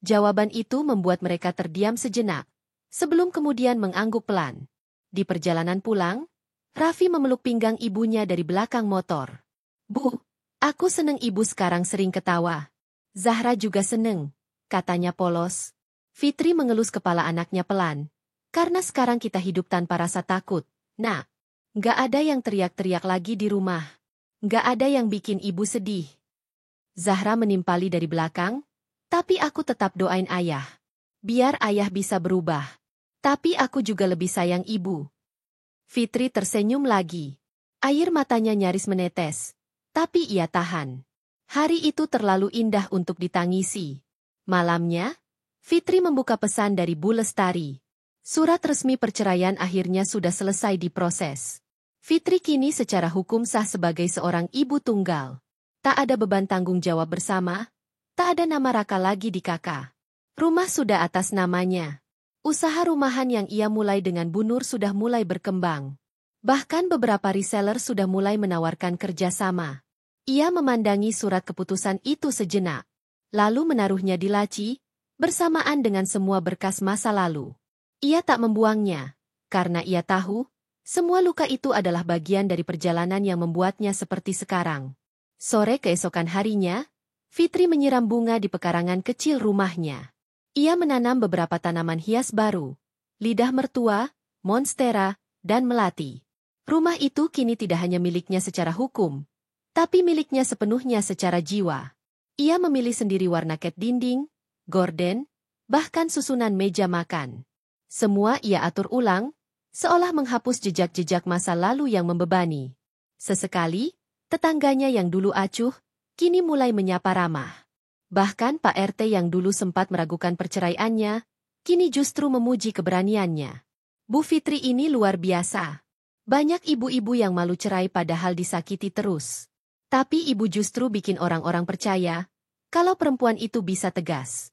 Jawaban itu membuat mereka terdiam sejenak, sebelum kemudian mengangguk pelan. Di perjalanan pulang, Raffi memeluk pinggang ibunya dari belakang motor. Bu, aku seneng ibu sekarang sering ketawa. Zahra juga seneng, katanya polos. Fitri mengelus kepala anaknya pelan. Karena sekarang kita hidup tanpa rasa takut. Nah, gak ada yang teriak-teriak lagi di rumah. Gak ada yang bikin ibu sedih. Zahra menimpali dari belakang. Tapi aku tetap doain ayah. Biar ayah bisa berubah. Tapi aku juga lebih sayang ibu. Fitri tersenyum lagi. Air matanya nyaris menetes. Tapi ia tahan. Hari itu terlalu indah untuk ditangisi. Malamnya, Fitri membuka pesan dari Bu Lestari. Surat resmi perceraian akhirnya sudah selesai diproses. Fitri kini secara hukum sah sebagai seorang ibu tunggal. Tak ada beban tanggung jawab bersama. Tak ada nama Raka lagi di kakak. Rumah sudah atas namanya. Usaha rumahan yang ia mulai dengan Bu Nur sudah mulai berkembang. Bahkan beberapa reseller sudah mulai menawarkan kerjasama. Ia memandangi surat keputusan itu sejenak. Lalu menaruhnya di laci, bersamaan dengan semua berkas masa lalu. Ia tak membuangnya, karena ia tahu, semua luka itu adalah bagian dari perjalanan yang membuatnya seperti sekarang. Sore keesokan harinya, Fitri menyiram bunga di pekarangan kecil rumahnya. Ia menanam beberapa tanaman hias baru, lidah mertua, monstera, dan melati. Rumah itu kini tidak hanya miliknya secara hukum, tapi miliknya sepenuhnya secara jiwa. Ia memilih sendiri warna cat dinding, gorden, bahkan susunan meja makan. Semua ia atur ulang, seolah menghapus jejak-jejak masa lalu yang membebani. Sesekali, tetangganya yang dulu acuh, kini mulai menyapa ramah. Bahkan Pak RT yang dulu sempat meragukan perceraiannya, kini justru memuji keberaniannya. Bu Fitri ini luar biasa. Banyak ibu-ibu yang malu cerai padahal disakiti terus. Tapi ibu justru bikin orang-orang percaya, kalau perempuan itu bisa tegas.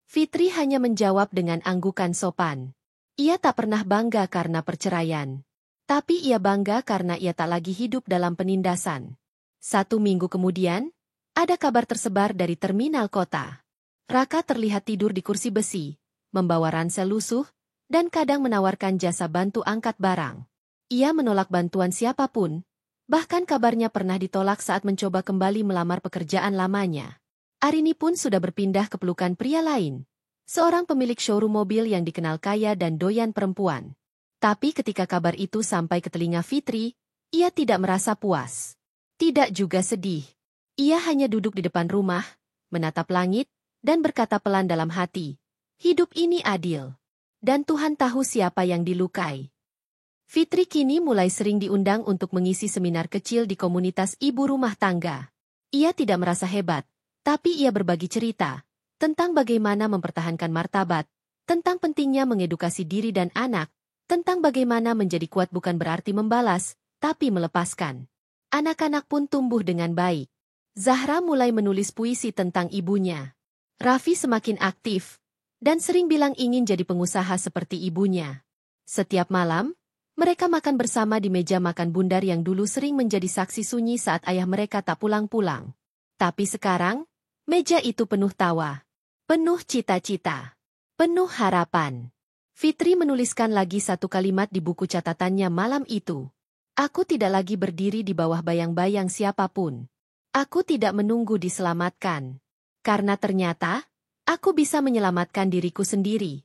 Fitri hanya menjawab dengan anggukan sopan. Ia tak pernah bangga karena perceraian. Tapi ia bangga karena ia tak lagi hidup dalam penindasan. 1 minggu kemudian, ada kabar tersebar dari terminal kota. Raka terlihat tidur di kursi besi, membawa ransel lusuh, dan kadang menawarkan jasa bantu angkat barang. Ia menolak bantuan siapapun, bahkan kabarnya pernah ditolak saat mencoba kembali melamar pekerjaan lamanya. Arini pun sudah berpindah ke pelukan pria lain, seorang pemilik showroom mobil yang dikenal kaya dan doyan perempuan. Tapi ketika kabar itu sampai ke telinga Fitri, ia tidak merasa puas. Tidak juga sedih. Ia hanya duduk di depan rumah, menatap langit, dan berkata pelan dalam hati, hidup ini adil. Dan Tuhan tahu siapa yang dilukai. Fitri kini mulai sering diundang untuk mengisi seminar kecil di komunitas ibu rumah tangga. Ia tidak merasa hebat, tapi ia berbagi cerita tentang bagaimana mempertahankan martabat, tentang pentingnya mengedukasi diri dan anak, tentang bagaimana menjadi kuat bukan berarti membalas, tapi melepaskan. Anak-anak pun tumbuh dengan baik. Zahra mulai menulis puisi tentang ibunya. Raffi semakin aktif, dan sering bilang ingin jadi pengusaha seperti ibunya. Setiap malam, Mereka makan bersama di meja makan bundar yang dulu sering menjadi saksi sunyi saat ayah mereka tak pulang-pulang. Tapi sekarang, meja itu penuh tawa, penuh cita-cita, penuh harapan. Fitri menuliskan lagi satu kalimat di buku catatannya malam itu. Aku tidak lagi berdiri di bawah bayang-bayang siapapun. Aku tidak menunggu diselamatkan. Karena ternyata, aku bisa menyelamatkan diriku sendiri.